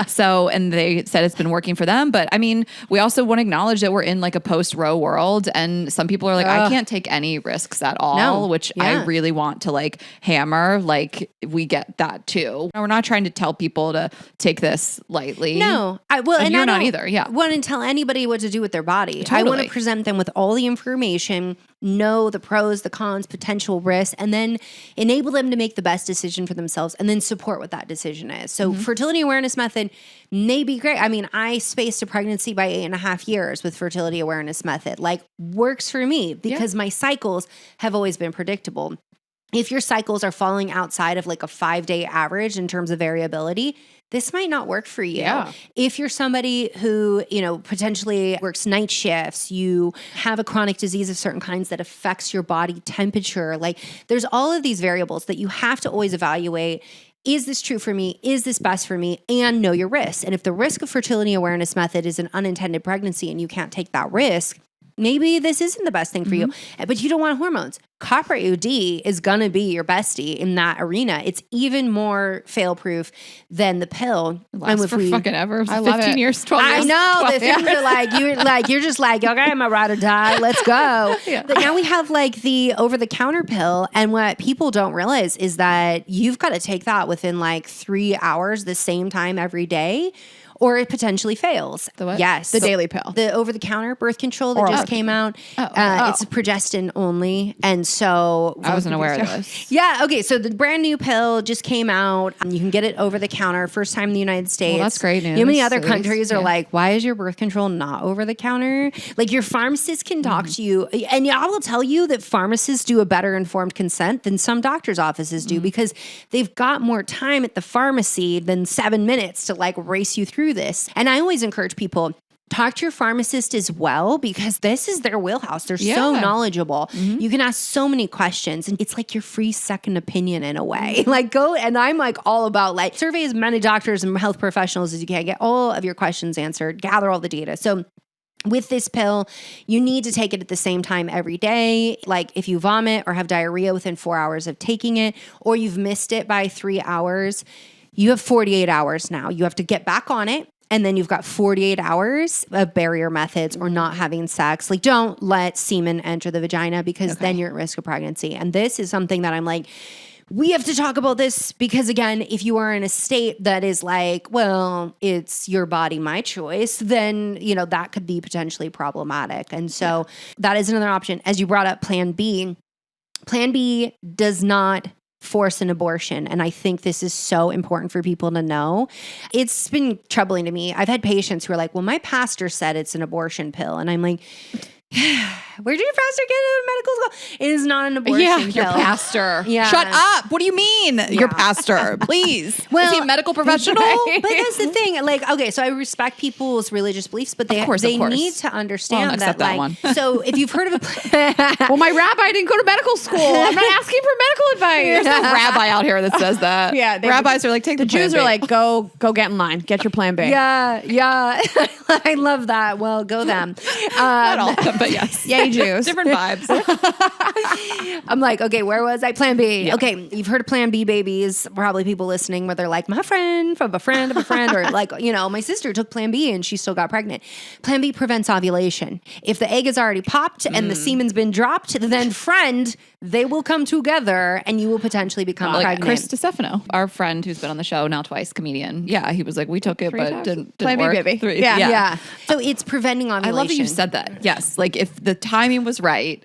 So, and they said it's been working for them. But I mean, we also want to acknowledge that we're in like a post-Roe world, and some people are like, I can't take any risks at all, which I really want to like hammer. Like, we get that too. We're not trying to tell people to take this lightly. No. And you're not either. Yeah. Want to tell anybody what to do with their body. Totally. I want to present them with all the information, know the pros, the cons, potential risks, and then enable them to make the best decision for themselves and then support what that decision is. So fertility awareness method may be great. I mean, I spaced a pregnancy by 8.5 years with fertility awareness method. Like, works for me because my cycles have always been predictable. If your cycles are falling outside of like a 5-day average in terms of variability, this might not work for you. Yeah. If you're somebody who, potentially works night shifts, you have a chronic disease of certain kinds that affects your body temperature, like there's all of these variables that you have to always evaluate. Is this true for me? Is this best for me? And know your risks. And if the risk of fertility awareness method is an unintended pregnancy and you can't take that risk, maybe this isn't the best thing for you, but you don't want hormones. Copper IUD is going to be your bestie in that arena. It's even more fail-proof than the pill. Lasts for fucking ever. I love 15 years, 12 years. I know. The things are you're just like, okay, I'm a ride or die. Let's go. But now we have like the over-the-counter pill. And what people don't realize is that you've got to take that within like 3 hours, the same time every day, or it potentially fails. The what? Yes. The daily pill. The over-the-counter birth control that just came out. It's progestin only. And so... I wasn't aware of this. Yeah. Okay. So the brand new pill just came out. You can get it over the counter. First time in the United States. Well, that's great news. You know, many other countries are like, why is your birth control not over the counter? Like, your pharmacist can talk to you. And I will tell you that pharmacists do a better informed consent than some doctor's offices do because they've got more time at the pharmacy than 7 minutes to like race you through this. And I always encourage people, talk to your pharmacist as well, because this is their wheelhouse. They're so knowledgeable. You can ask so many questions, and it's like your free second opinion in a way. Like, go, and I'm like all about like survey as many doctors and health professionals as you can, get all of your questions answered, gather all the data. So with this pill, you need to take it at the same time every day. Like, if you vomit or have diarrhea within 4 hours of taking it, or you've missed it by 3 hours, you have 48 hours now. You have to get back on it. And then you've got 48 hours of barrier methods or not having sex. Like, don't let semen enter the vagina, because then you're at risk of pregnancy. And this is something that I'm like, we have to talk about this, because again, if you are in a state that is like, well, it's your body, my choice, then, that could be potentially problematic. And so that is another option. As you brought up Plan B does not force an abortion. And I think this is so important for people to know. It's been troubling to me. I've had patients who are like, well, my pastor said it's an abortion pill. And I'm like, where did your pastor get it in medical school? It is not an abortion pill. Your pastor. Shut up. What do you mean? Your pastor, please. Well, is he a medical professional? But that's the thing. Like, okay, so I respect people's religious beliefs, but they need to understand that like, so if you've heard of well, my rabbi didn't go to medical school. I'm not asking for medical advice. There's no rabbi out here that says that. Rabbis are like, take the Jews are like, go get in line. Get your Plan B. Yeah. I love that. Well, go them. Not all of them. but yes. Yay, juice. Different vibes. I'm like, okay, where was I? Plan B. Yeah. Okay, you've heard of Plan B babies. Probably people listening where they're like, my friend from a friend of a friend, or like, my sister took Plan B and she still got pregnant. Plan B prevents ovulation. If the egg is already popped and the semen's been dropped, then friend, they will come together and you will potentially become pregnant. Chris DeStefano, our friend who's been on the show now twice, comedian. Yeah, he was like, we took it, but didn't Plan B, work. baby. Yeah. So it's preventing ovulation. I love that you said that. Yes. Like if the timing was right,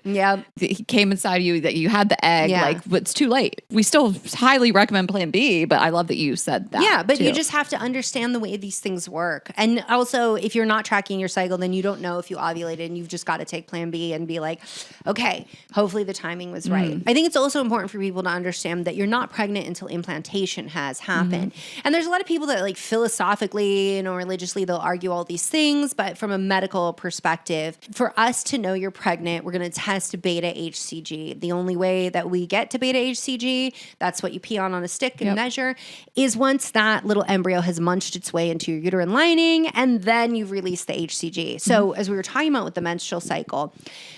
he came inside of you, that you had the egg, like it's too late. We still highly recommend Plan B, but I love that you said that. Yeah, but too. you just have to understand the way these things work. And also, if you're not tracking your cycle, then you don't know if you ovulated and you've just got to take Plan B and be like, okay, hopefully the timing was right. I think it's also important for people to understand that you're not pregnant until implantation has happened. And there's a lot of people that like philosophically and religiously, they'll argue all these things, but from a medical perspective, for us to know you're pregnant, we're going to test beta HCG. The only way that we get to beta HCG, that's what you pee on a stick and measure, is once that little embryo has munched its way into your uterine lining, and then you've released the HCG. So as we were talking about with the menstrual cycle,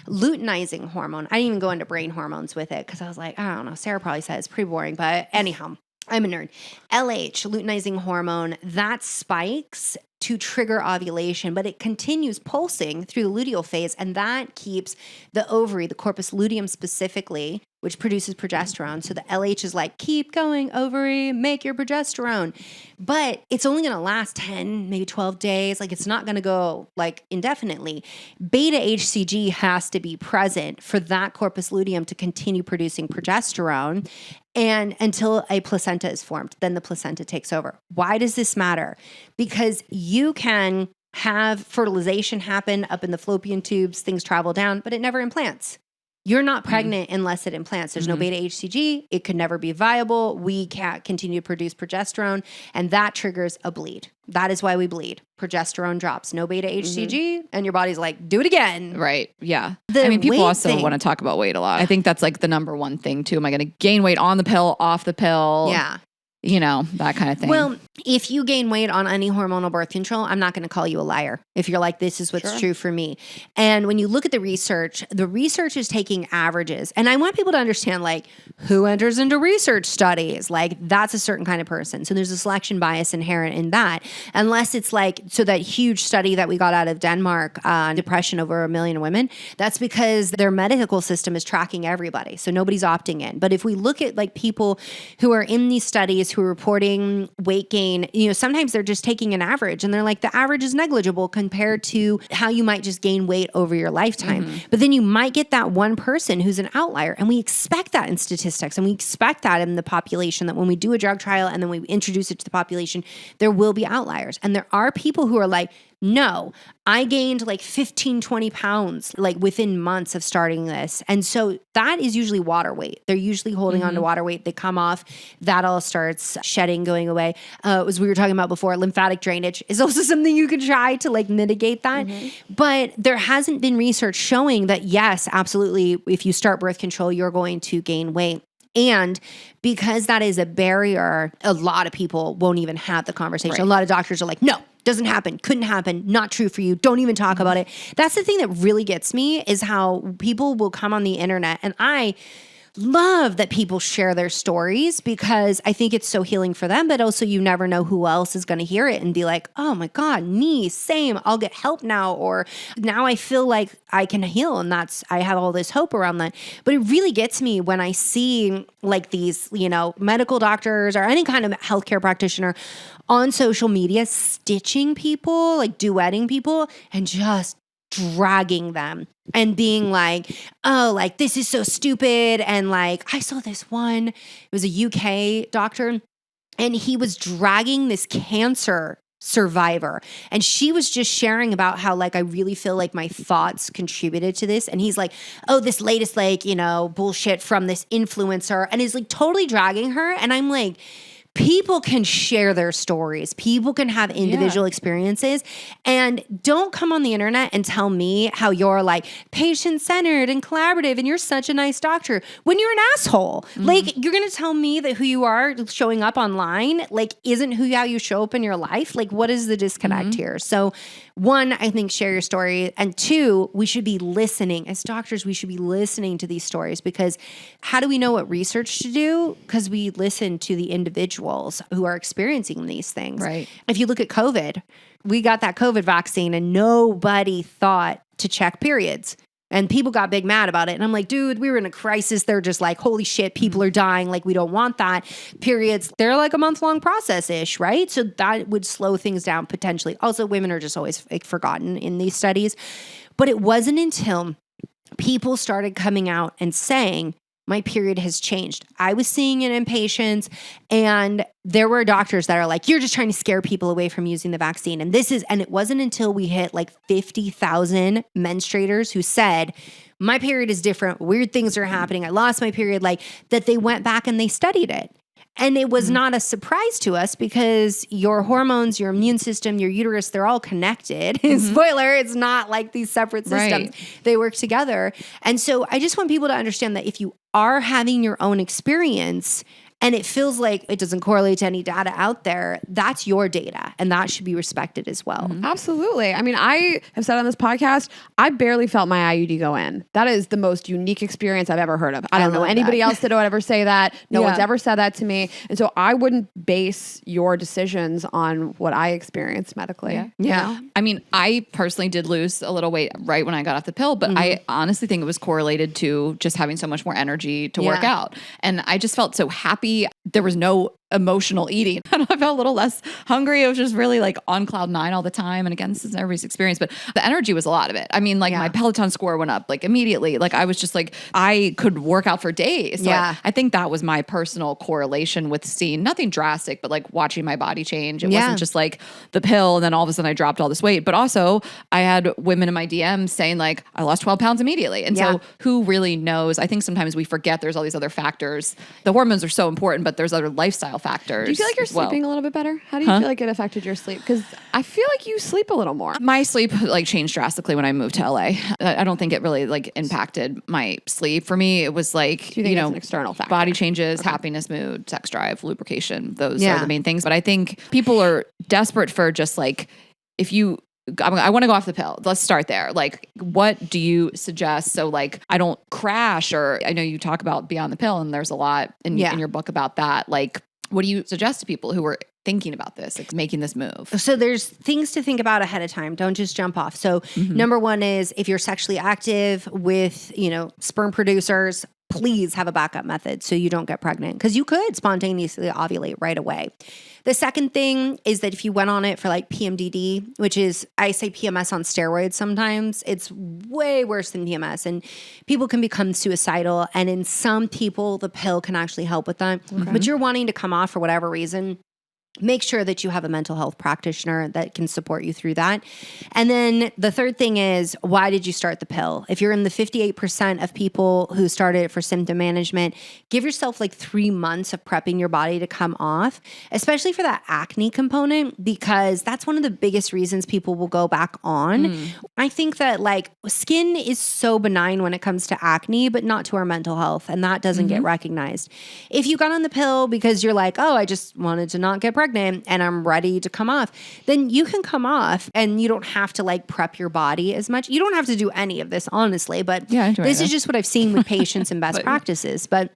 luteinizing hormone, I didn't even go into brain hormones with it because I was like, I don't know, Sarah probably said it's pretty boring, but anyhow, I'm a nerd. LH, luteinizing hormone, that spikes to trigger ovulation, but it continues pulsing through the luteal phase, and that keeps the ovary, the corpus luteum specifically, which produces progesterone. So the LH is like, keep going, ovary, make your progesterone. But it's only going to last 10, maybe 12 days. Like it's not going to go like indefinitely. Beta HCG has to be present for that corpus luteum to continue producing progesterone. And until a placenta is formed, then the placenta takes over. Why does this matter? Because you can have fertilization happen up in the fallopian tubes, things travel down, but it never implants. You're not pregnant unless it implants. There's no beta HCG. It could never be viable. We can't continue to produce progesterone, and that triggers a bleed. That is why we bleed. Progesterone drops. No beta HCG, and your body's like, do it again. Right. Yeah. I mean, people also want to talk about weight a lot. I think that's like the number one thing too. Am I going to gain weight on the pill, off the pill? Yeah. That kind of thing. Well, if you gain weight on any hormonal birth control, I'm not going to call you a liar if you're like, this is what's true for me. And when you look at the research is taking averages. And I want people to understand, like, who enters into research studies? Like, that's a certain kind of person. So there's a selection bias inherent in that. Unless it's like, so that huge study that we got out of Denmark on depression over 1 million women, that's because their medical system is tracking everybody. So nobody's opting in. But if we look at like people who are in these studies who are reporting weight gain, sometimes they're just taking an average and they're like, the average is negligible compared to how you might just gain weight over your lifetime. But then you might get that one person who's an outlier. And we expect that in statistics, and we expect that in the population, that when we do a drug trial and then we introduce it to the population, there will be outliers. And there are people who are like, no, I gained like 15, 20 pounds like within months of starting this. And so that is usually water weight. They're usually holding on to water weight. They come off, that all starts shedding, going away. As we were talking about before, lymphatic drainage is also something you could try to like mitigate that. But there hasn't been research showing that, yes, absolutely, if you start birth control, you're going to gain weight. And because that is a barrier, a lot of people won't even have the conversation. Right. A lot of doctors are like, no, doesn't happen, couldn't happen, not true for you, don't even talk about it. That's the thing that really gets me, is how people will come on the internet, and I love that people share their stories because I think it's so healing for them, but also you never know who else is going to hear it and be like, oh my God, me, same, I'll get help now, or now I feel like I can heal, and I have all this hope around that. But it really gets me when I see like these, medical doctors or any kind of healthcare practitioner on social media stitching people, like duetting people, and just dragging them and being like, oh, like this is so stupid. And like, I saw this one, it was a UK doctor, and he was dragging this cancer survivor, and she was just sharing about how like, I really feel like my thoughts contributed to this. And he's like, oh, this latest like, bullshit from this influencer, and is like totally dragging her. And I'm like, people can share their stories. People can have individual experiences, and don't come on the internet and tell me how you're like patient-centered and collaborative and you're such a nice doctor when you're an asshole. Like, you're going to tell me that who you are showing up online, like, isn't how you show up in your life. Like, what is the disconnect here? So one, I think share your story. And two, we should be listening. As doctors, we should be listening to these stories, because how do we know what research to do? Because we listen to the individuals who are experiencing these things. Right. If you look at COVID, we got that COVID vaccine and nobody thought to check periods. And people got big mad about it. And I'm like, dude, we were in a crisis. They're just like, holy shit, people are dying. Like, we don't want that. Periods, they're like a month-long process-ish, right? So that would slow things down potentially. Also, women are just always like forgotten in these studies. But it wasn't until people started coming out and saying, my period has changed. I was seeing it in patients, and there were doctors that are like, you're just trying to scare people away from using the vaccine. And it wasn't until we hit like 50,000 menstruators who said, my period is different. Weird things are happening. I lost my period, like that they went back and they studied it. And it was not a surprise to us, because your hormones, your immune system, your uterus, they're all connected. Spoiler, it's not like these separate systems. Right. They work together. And so I just want people to understand that if you are having your own experience and it feels like it doesn't correlate to any data out there, that's your data, and that should be respected as well. Absolutely. I mean, I have said on this podcast, I barely felt my IUD go in. That is the most unique experience I've ever heard of. I don't know anybody else that would ever say that. No one's ever said that to me. And so I wouldn't base your decisions on what I experienced medically. Yeah. I mean, I personally did lose a little weight right when I got off the pill, but I honestly think it was correlated to just having so much more energy to work out. And I just felt so happy. There was no emotional eating. I felt a little less hungry. It was just really like on cloud 9 all the time. And again, this is everybody's experience, but the energy was a lot of it. I mean, like my Peloton score went up like immediately. Like I was just like, I could work out for days. So I think that was my personal correlation with seeing nothing drastic, but like watching my body change. It wasn't just like the pill and then all of a sudden I dropped all this weight, but also I had women in my DMs saying like, I lost 12 pounds immediately. And so who really knows? I think sometimes we forget there's all these other factors. The hormones are so important, but there's other lifestyle factors. Do you feel like you're sleeping a little bit better? How do you feel like it affected your sleep? Because I feel like you sleep a little more. My sleep like changed drastically when I moved to LA. I don't think it really like impacted my sleep. For me, it was like, you know, an external factor. Body changes, happiness, mood, sex drive, lubrication. Those are the main things. But I think people are desperate for just like, I want to go off the pill. Let's start there. Like, what do you suggest? So like, I don't crash, or I know you talk about beyond the pill and there's a lot in your book about that. Like, what do you suggest to people who are thinking about this, like making this move? So there's things to think about ahead of time. Don't just jump off. So number one is if you're sexually active with, sperm producers, please have a backup method so you don't get pregnant, because you could spontaneously ovulate right away. The second thing is that if you went on it for like PMDD, which is, I say PMS on steroids sometimes, it's way worse than PMS, and people can become suicidal. And in some people, the pill can actually help with that. Okay. But you're wanting to come off for whatever reason, make sure that you have a mental health practitioner that can support you through that. And then the third thing is, why did you start the pill? If you're in the 58% of people who started it for symptom management, give yourself like 3 months of prepping your body to come off, especially for that acne component, because that's one of the biggest reasons people will go back on. I think that like skin is so benign when it comes to acne, but not to our mental health. And that doesn't get recognized. If you got on the pill because you're like, oh, I just wanted to not get pregnant and I'm ready to come off, then you can come off and you don't have to like prep your body as much. You don't have to do any of this, honestly, but this is just what I've seen with patients and best practices. But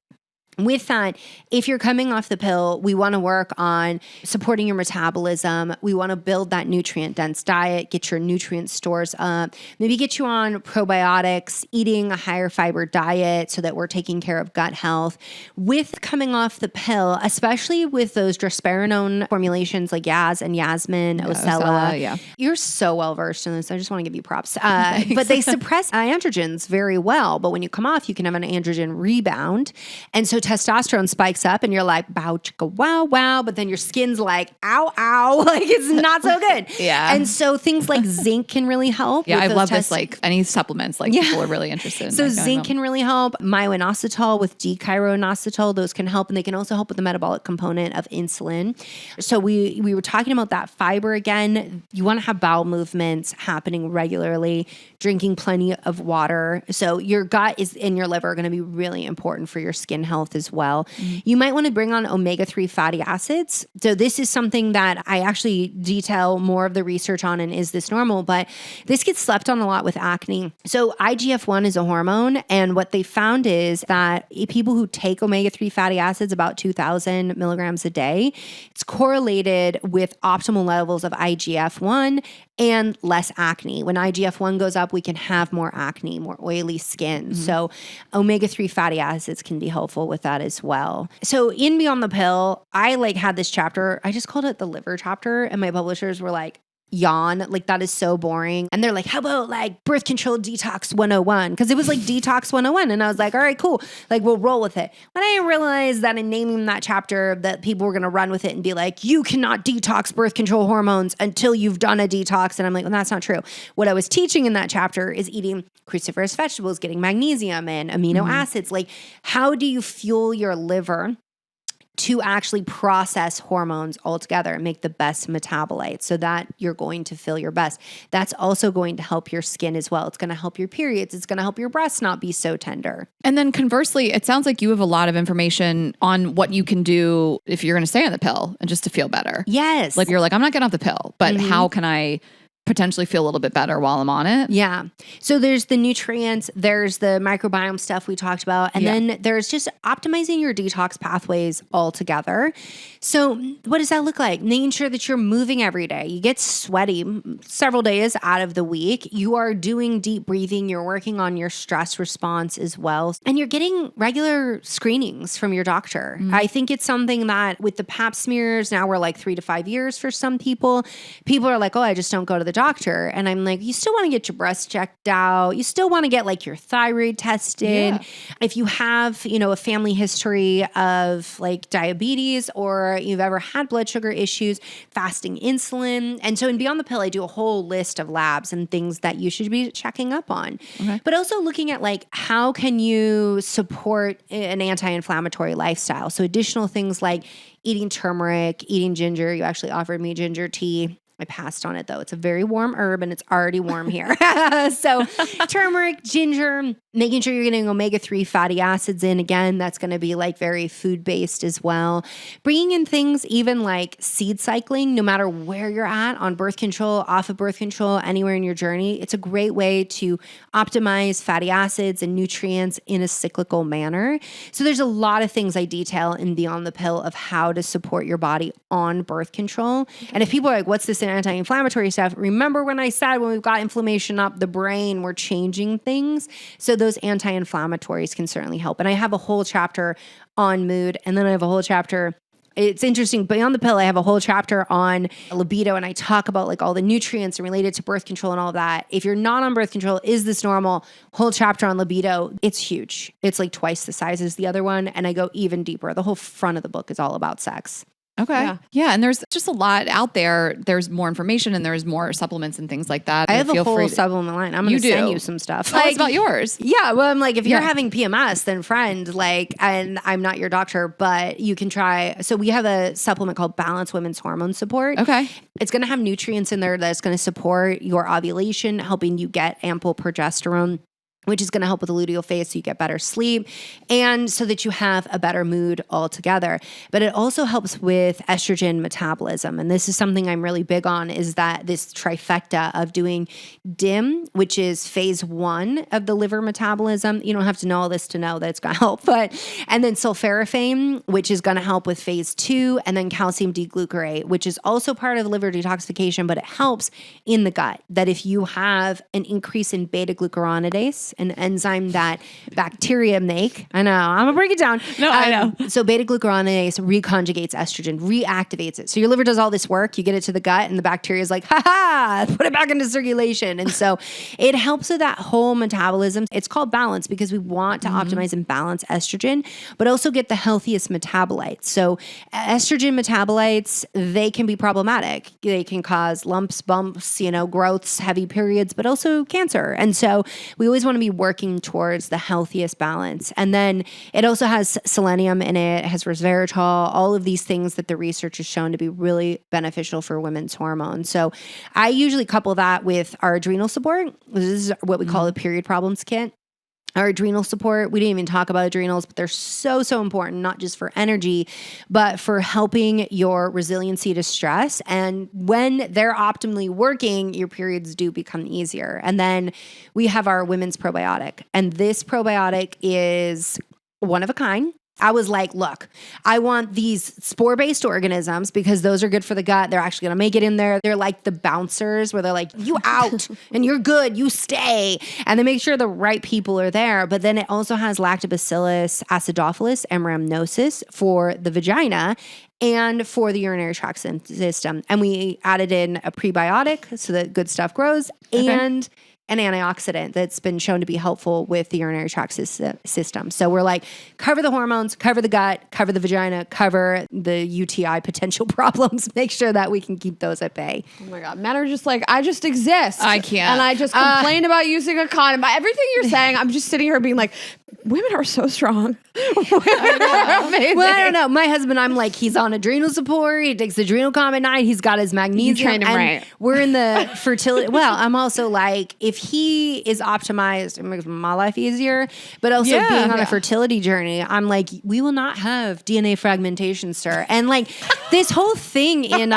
with that, if you're coming off the pill, we want to work on supporting your metabolism. We want to build that nutrient-dense diet, get your nutrient stores up, maybe get you on probiotics, eating a higher fiber diet so that we're taking care of gut health. With coming off the pill, especially with those drospirenone formulations like Yaz and Yasmin, Ocella, you're so well-versed in this. I just want to give you props. But they suppress androgens very well. But when you come off, you can have an androgen rebound. And so testosterone spikes up and you're like, bow, chicka, wow, wow. But then your skin's like, ow, ow. Like it's not so good. Yeah. And so things like zinc can really help. Yeah, I love this. Like any supplements, like people are really interested in. So zinc can really help. Myo-inositol with D-chiroinositol, those can help. And they can also help with the metabolic component of insulin. So we were talking about that fiber again. You want to have bowel movements happening regularly, drinking plenty of water. So your gut is in your liver are going to be really important for your skin health as well. You might want to bring on omega-3 fatty acids. So this is something that I actually detail more of the research on in Is This Normal? But this gets slept on a lot with acne. So IGF-1 is a hormone. And what they found is that people who take omega-3 fatty acids, about 2,000 milligrams a day, it's correlated with optimal levels of IGF-1 and less acne. When IGF-1 goes up, we can have more acne, more oily skin. So omega-3 fatty acids can be helpful with that as well. So in Beyond the Pill, I had this chapter, I just called it the liver chapter, and my publishers were like, yawn, like that is so boring. And they're like, how about birth control detox 101? Because it was like detox 101. And I was like, all right, cool. We'll roll with it. But I didn't realize that in naming that chapter that people were going to run with it and be like, you cannot detox birth control hormones until you've done a detox. And I'm like, well, that's not true. What I was teaching in that chapter is eating cruciferous vegetables, getting magnesium and amino acids. How do you fuel your liver to actually process hormones altogether and make the best metabolites so that you're going to feel your best? That's also going to help your skin as well. It's going to help your periods. It's going to help your breasts not be so tender. And then conversely, it sounds like you have a lot of information on what you can do if you're going to stay on the pill and just to feel better. Yes. You're like, I'm not getting off the pill, but how can I potentially feel a little bit better while I'm on it? Yeah. So there's the nutrients, there's the microbiome stuff we talked about, and then there's just optimizing your detox pathways altogether. So what does that look like? Making sure that you're moving every day. You get sweaty several days out of the week. You are doing deep breathing. You're working on your stress response as well. And you're getting regular screenings from your doctor. I think it's something that with the pap smears, now we're 3 to 5 years for some people. People are like, oh, I just don't go to the doctor. And I'm like, you still want to get your breasts checked out. You still want to get your thyroid tested. Yeah. If you have, a family history of diabetes or you've ever had blood sugar issues, fasting insulin. And so in Beyond the Pill, I do a whole list of labs and things that you should be checking up on. Okay. But also looking at how can you support an anti-inflammatory lifestyle? So additional things like eating turmeric, eating ginger. You actually offered me ginger tea. I passed on it though. It's a very warm herb and it's already warm here. So turmeric, ginger, making sure you're getting omega-3 fatty acids in. Again, that's going to be very food-based as well. Bringing in things even like seed cycling, no matter where you're at on birth control, off of birth control, anywhere in your journey. It's a great way to optimize fatty acids and nutrients in a cyclical manner. So there's a lot of things I detail in Beyond the Pill of how to support your body on birth control. And if people are like, what's this anti-inflammatory stuff? Remember when I said when we've got inflammation up the brain, we're changing things. So those anti-inflammatories can certainly help. And I have a whole chapter on mood, and then I have a whole chapter. It's interesting. Beyond the Pill, I have a whole chapter on libido, and I talk about all the nutrients and related to birth control and all of that. If you're not on birth control, Is This Normal? Whole chapter on libido. It's huge. It's twice the size as the other one, and I go even deeper. The whole front of the book is all about sex. Okay. Yeah. And there's just a lot out there. There's more information and there's more supplements and things like that. I have a whole supplement line. I'm going to send you some stuff. Tell us about yours. Yeah. Well, I'm if you're having PMS, then friend, and I'm not your doctor, but you can try. So we have a supplement called Balanced Women's Hormone Support. Okay. It's going to have nutrients in there that's going to support your ovulation, helping you get ample progesterone, which is going to help with the luteal phase so you get better sleep and so that you have a better mood altogether. But it also helps with estrogen metabolism. And this is something I'm really big on, is that this trifecta of doing DIM, which is phase 1 of the liver metabolism. You don't have to know all this to know that it's going to help. And then sulforaphane, which is going to help with phase 2, and then calcium D-glucarate, which is also part of liver detoxification, but it helps in the gut. That if you have an increase in beta-glucuronidase, beta-glucuronidase, an enzyme that bacteria make. I know, I'm gonna break it down. No, I know. So beta-glucuronidase reconjugates estrogen, reactivates it. So your liver does all this work, you get it to the gut, and the bacteria is like, ha, put it back into circulation. And so it helps with that whole metabolism. It's called balance because we want to optimize and balance estrogen, but also get the healthiest metabolites. So estrogen metabolites, they can be problematic. They can cause lumps, bumps, growths, heavy periods, but also cancer. And so we always want to be working towards the healthiest balance. And then it also has selenium in it, has resveratrol, all of these things that the research has shown to be really beneficial for women's hormones. So I usually couple that with our adrenal support. This is what we call the period problems kit. Our adrenal support, we didn't even talk about adrenals, but they're so, so important, not just for energy, but for helping your resiliency to stress. And when they're optimally working, your periods do become easier. And then we have our women's probiotic. And this probiotic is one of a kind. I was like, look, I want these spore-based organisms because those are good for the gut. They're actually going to make it in there. They're like the bouncers where they're like, you out and you're good, you stay. And they make sure the right people are there. But then it also has lactobacillus acidophilus and rhamnosus for the vagina and for the urinary tract system. And we added in a prebiotic so that good stuff grows and an antioxidant that's been shown to be helpful with the urinary tract system. So we're like, cover the hormones, cover the gut, cover the vagina, cover the UTI potential problems, make sure that we can keep those at bay. Oh my God. Men are just like, I just exist. I can't. And I just complain about using a condom. Everything you're saying, I'm just sitting here being like, women are so strong. Women are amazing. Well, I don't know. My husband, I'm like, he's on adrenal support. He takes Adrenocom at night. He's got his magnesium. You trained him right. We're in the fertility. Well, I'm also like, if he is optimized, it makes my life easier. But also being on a fertility journey, I'm like, we will not have DNA fragmentation, sir. And like this whole thing in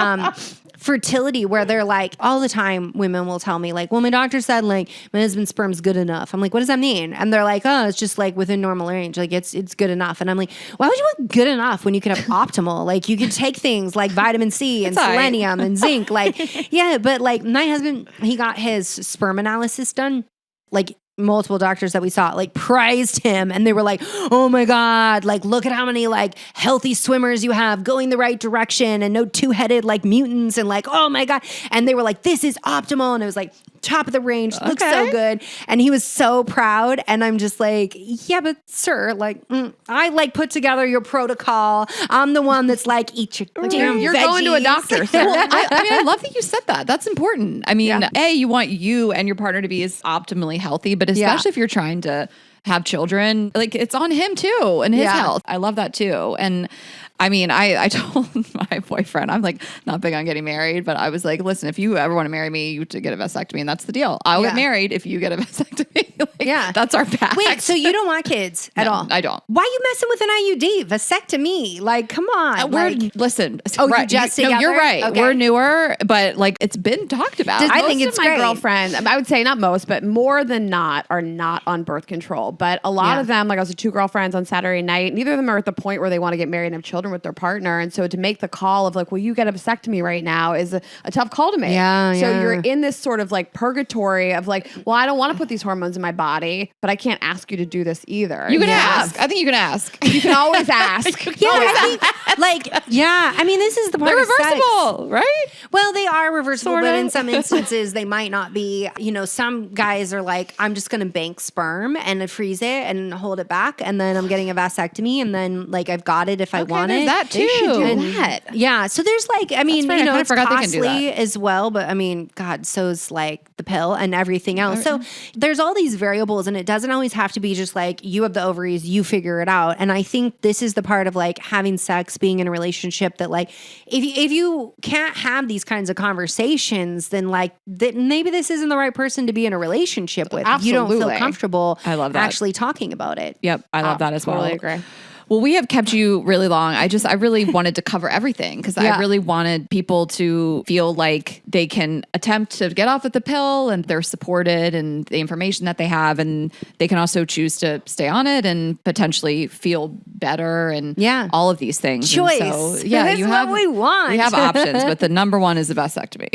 fertility where they're like, all the time women will tell me like, well, my doctor said like my husband's sperm's good enough. I'm like, what does that mean? And they're like, oh, it's just like within normal range. Like it's good enough. And I'm like, why would you want good enough when you could have optimal? Like you could take things like vitamin C and selenium and zinc. Like, yeah, but like my husband, he got his sperm analysis done. Like multiple doctors that we saw like praised him and they were like, oh my God, like look at how many like healthy swimmers you have going the right direction and no two-headed like mutants and like, oh my God. And they were like, this is optimal. And it was like top of the range, looks so good. And he was so proud. And I'm just like, yeah, but sir, like I like put together your protocol. I'm the one that's like, eat your damn You're veggies. going to a doctor. Sir. Well, I mean, I love that you said that. That's important. I mean, you want you and your partner to be as optimally healthy, but especially if you're trying to have children, like it's on him too and his health. I love that too. And I mean, I told my boyfriend, I'm like not big on getting married, but I was like, listen, if you ever want to marry me, you have to get a vasectomy, and that's the deal. I'll get married if you get a vasectomy. Like, that's our pact. Wait, so you don't want kids at all? I don't. Why are you messing with an IUD? Vasectomy? Like, come on. Listen. Oh, right. you just together? No, you're right. Okay. We're newer, but like it's been talked about. I think it's Most of my great. girlfriends, I would say not most, but more than not, are not on birth control. But a lot of them, like I was with 2 girlfriends on Saturday night, neither of them are at the point where they want to get married and have children with their partner. And so to make the call of like, well, you get a vasectomy right now is a tough call to make. So you're in this sort of like purgatory of like, well, I don't want to put these hormones in my body, but I can't ask you to do this either. You can ask. I think you can ask. You can always ask. I mean, this is the part They're of sex. reversible, right? Well, they are reversible, Sort but of. in some instances they might not be. You know, some guys are like, I'm just going to bank sperm and freeze it and hold it back, and then I'm getting a vasectomy, and then like I've got it if I want there's it. that too. They should do And- that. Yeah, so there's like, I mean, fair. you I know, kinda it's forgot they can do costly that. as well, but I mean, God, so's like the pill and everything else. So there's all these variables, and it doesn't always have to be just like you have the ovaries, you figure it out. And I think this is the part of like having sex, being in a relationship that like, if you can't have these kinds of conversations, then like maybe this isn't the right person to be in a relationship with. If you don't feel Absolutely. comfortable I love that. actually talking about it. Yep, I love that as well. Totally agree. Well, we have kept you really long. I really wanted to cover everything because I really wanted people to feel like they can attempt to get off of the pill and they're supported and the information that they have, and they can also choose to stay on it and potentially feel better and all of these things. Choice. And so, yeah, this is what we want. We have options, but the number one is the vasectomy.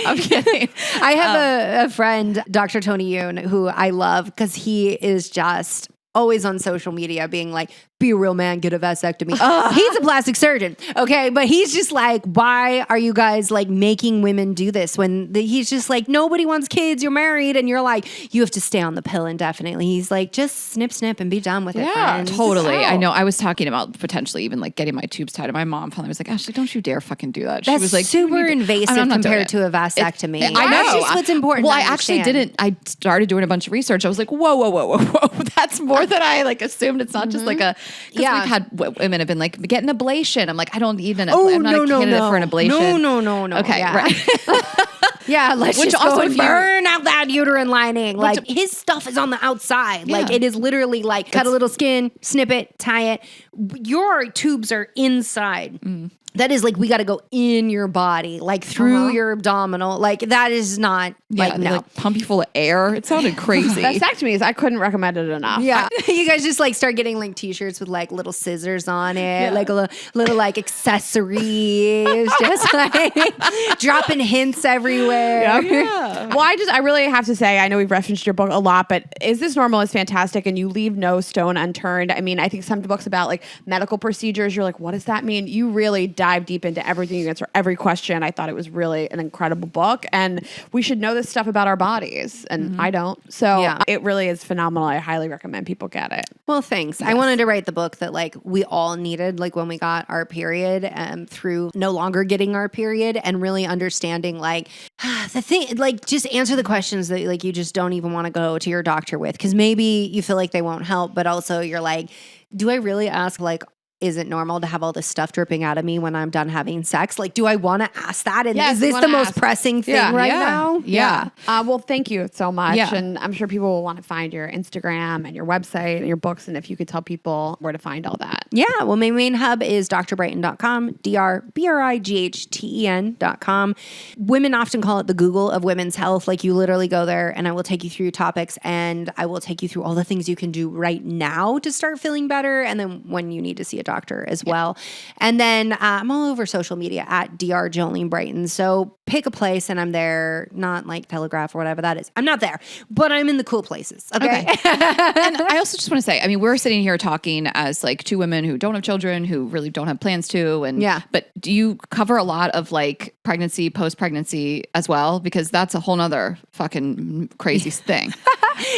I'm kidding. I have a friend, Dr. Tony Yoon, who I love because he is just always on social media being like, be a real man, get a vasectomy. He's a plastic surgeon, okay? But he's just like, why are you guys like making women do this when he's just like, nobody wants kids, you're married, and you're like, you have to stay on the pill indefinitely. He's like, just snip, snip and be done with it, friends. Totally. I know. I was talking about potentially even like getting my tubes tied, and my mom finally was like, Ashley, don't you dare fucking do that. She That's was like, super invasive compared to a vasectomy. I know. That's just what's important. Well, I actually didn't. I started doing a bunch of research. I was like, whoa. That's more than I like assumed. It's not just like a, we've had women have been like, get an ablation. I'm like, I don't need an ablation. I'm not a candidate for an ablation. No. Okay, right. Yeah, let's Which just also go and burn out that uterine lining. Like his stuff is on the outside. Like it is literally like cut a little skin, snip it, tie it. Your tubes are inside. That is like, we got to go in your body, like through your abdominal. Like that is not like, no. Like pump you full of air. It sounded crazy. Vasectomies, I couldn't recommend it enough. Yeah. You guys just like start getting like t-shirts with like little scissors on it, like a little like accessories, just like dropping hints everywhere. Yeah. Well, I really have to say, I know we've referenced your book a lot, but Is This Normal is fantastic, and you leave no stone unturned. I mean, I think some books about like medical procedures, you're like, what does that mean? You really dive deep into everything. You answer every question. I thought it was really an incredible book, and we should know this stuff about our bodies, and I don't. So it really is phenomenal. I highly recommend people get it. Well, thanks. Yes. I wanted to write the book that like we all needed, like when we got our period, through no longer getting our period, and really understanding like the thing, like just answer the questions that like you just don't even want to go to your doctor with, because maybe you feel like they won't help, but also you're like, do I really ask like, is it normal to have all this stuff dripping out of me when I'm done having sex? Like, do I want to ask that? And is this the most pressing thing now? Yeah. Well, thank you so much. Yeah. And I'm sure people will want to find your Instagram and your website and your books. And if you could tell people where to find all that. Yeah. Well, my main hub is drbrighten.com, drbrighten.com. Women often call it the Google of women's health. Like you literally go there and I will take you through topics, and I will take you through all the things you can do right now to start feeling better. And then when you need to see a doctor as well. And then I'm all over social media at Dr. Jolene Brighten. So pick a place and I'm there, not like Telegraph or whatever that is. I'm not there, but I'm in the cool places. Okay. And I also just want to say, I mean, we're sitting here talking as like two women who don't have children, who really don't have plans to. And but do you cover a lot of like pregnancy, post-pregnancy as well? Because that's a whole nother fucking crazy thing.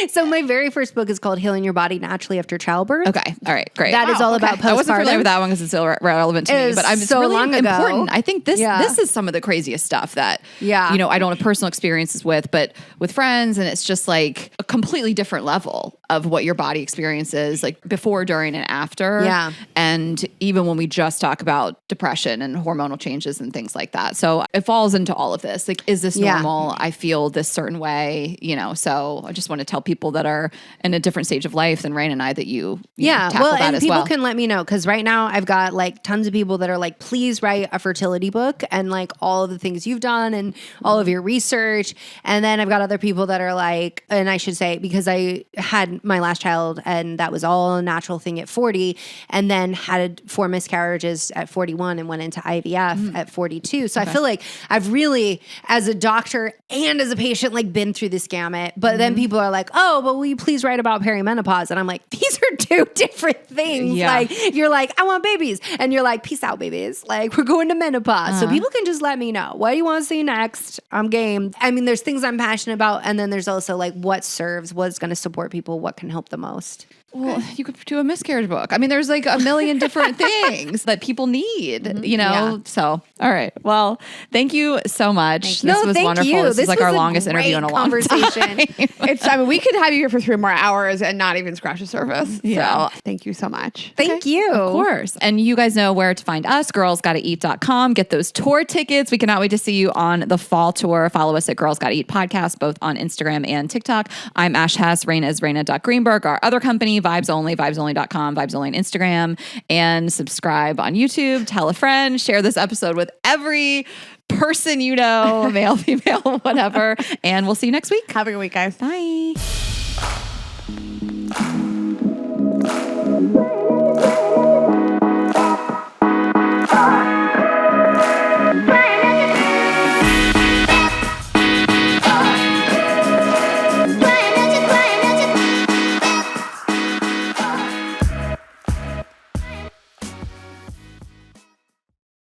So my very first book is called Healing Your Body Naturally After Childbirth. Okay. All right. Great. That is all about postpartum. I wasn't familiar with that one because it's still relevant to me, but it's so really long important. I think this is some of the craziest stuff that, you know, I don't have personal experiences with, but with friends, and it's just like a completely different level of what your body experiences like before, during, and after. Yeah. And even when we just talk about depression and hormonal changes and things like that. So it falls into all of this. Like, is this normal? I feel this certain way, you know, so I just want to tell people that are in a different stage of life than Rain and I that you know, tackle that and as people well. Can let me know, because right now I've got like tons of people that are like, please write a fertility book and like all of the things you've done and all of your research. And then I've got other people that are like, and I should say, because I had my last child and that was all a natural thing at 40, and then had 4 miscarriages at 41 and went into IVF at 42. So I feel like I've really, as a doctor and as a patient, like been through this gamut. But then people are like, oh, but will you please write about perimenopause? And I'm like, these are two different things. Yeah. Like you're like, I want babies. And you're like, peace out, babies. Like we're going to menopause. So people can just let me know. What do you want to see next? I'm game. I mean, there's things I'm passionate about. And then there's also like what serves, what's going to support people, what can help the most. Well, you could do a miscarriage book. I mean, there's like a million different things that people need, you know? Yeah. So, all right. Well, thank you so much. This was wonderful. This is like our longest interview in a long time. I mean, we could have you here for 3 more hours and not even scratch the surface. Yeah. So thank you so much. Thank you. Of course. And you guys know where to find us, girlsgottaeat.com. Get those tour tickets. We cannot wait to see you you on the fall tour. Follow us at Girls Gotta Eat Podcast, both on Instagram and TikTok. I'm Ash Hess. Raina is Raina.Greenberg. Our other company, Vibes Only, vibesonly.com, Vibes Only on Instagram, and subscribe on YouTube. Tell a friend. Share this episode with every person you know, male, female, whatever. And we'll see you next week. Have a good week, guys. Bye.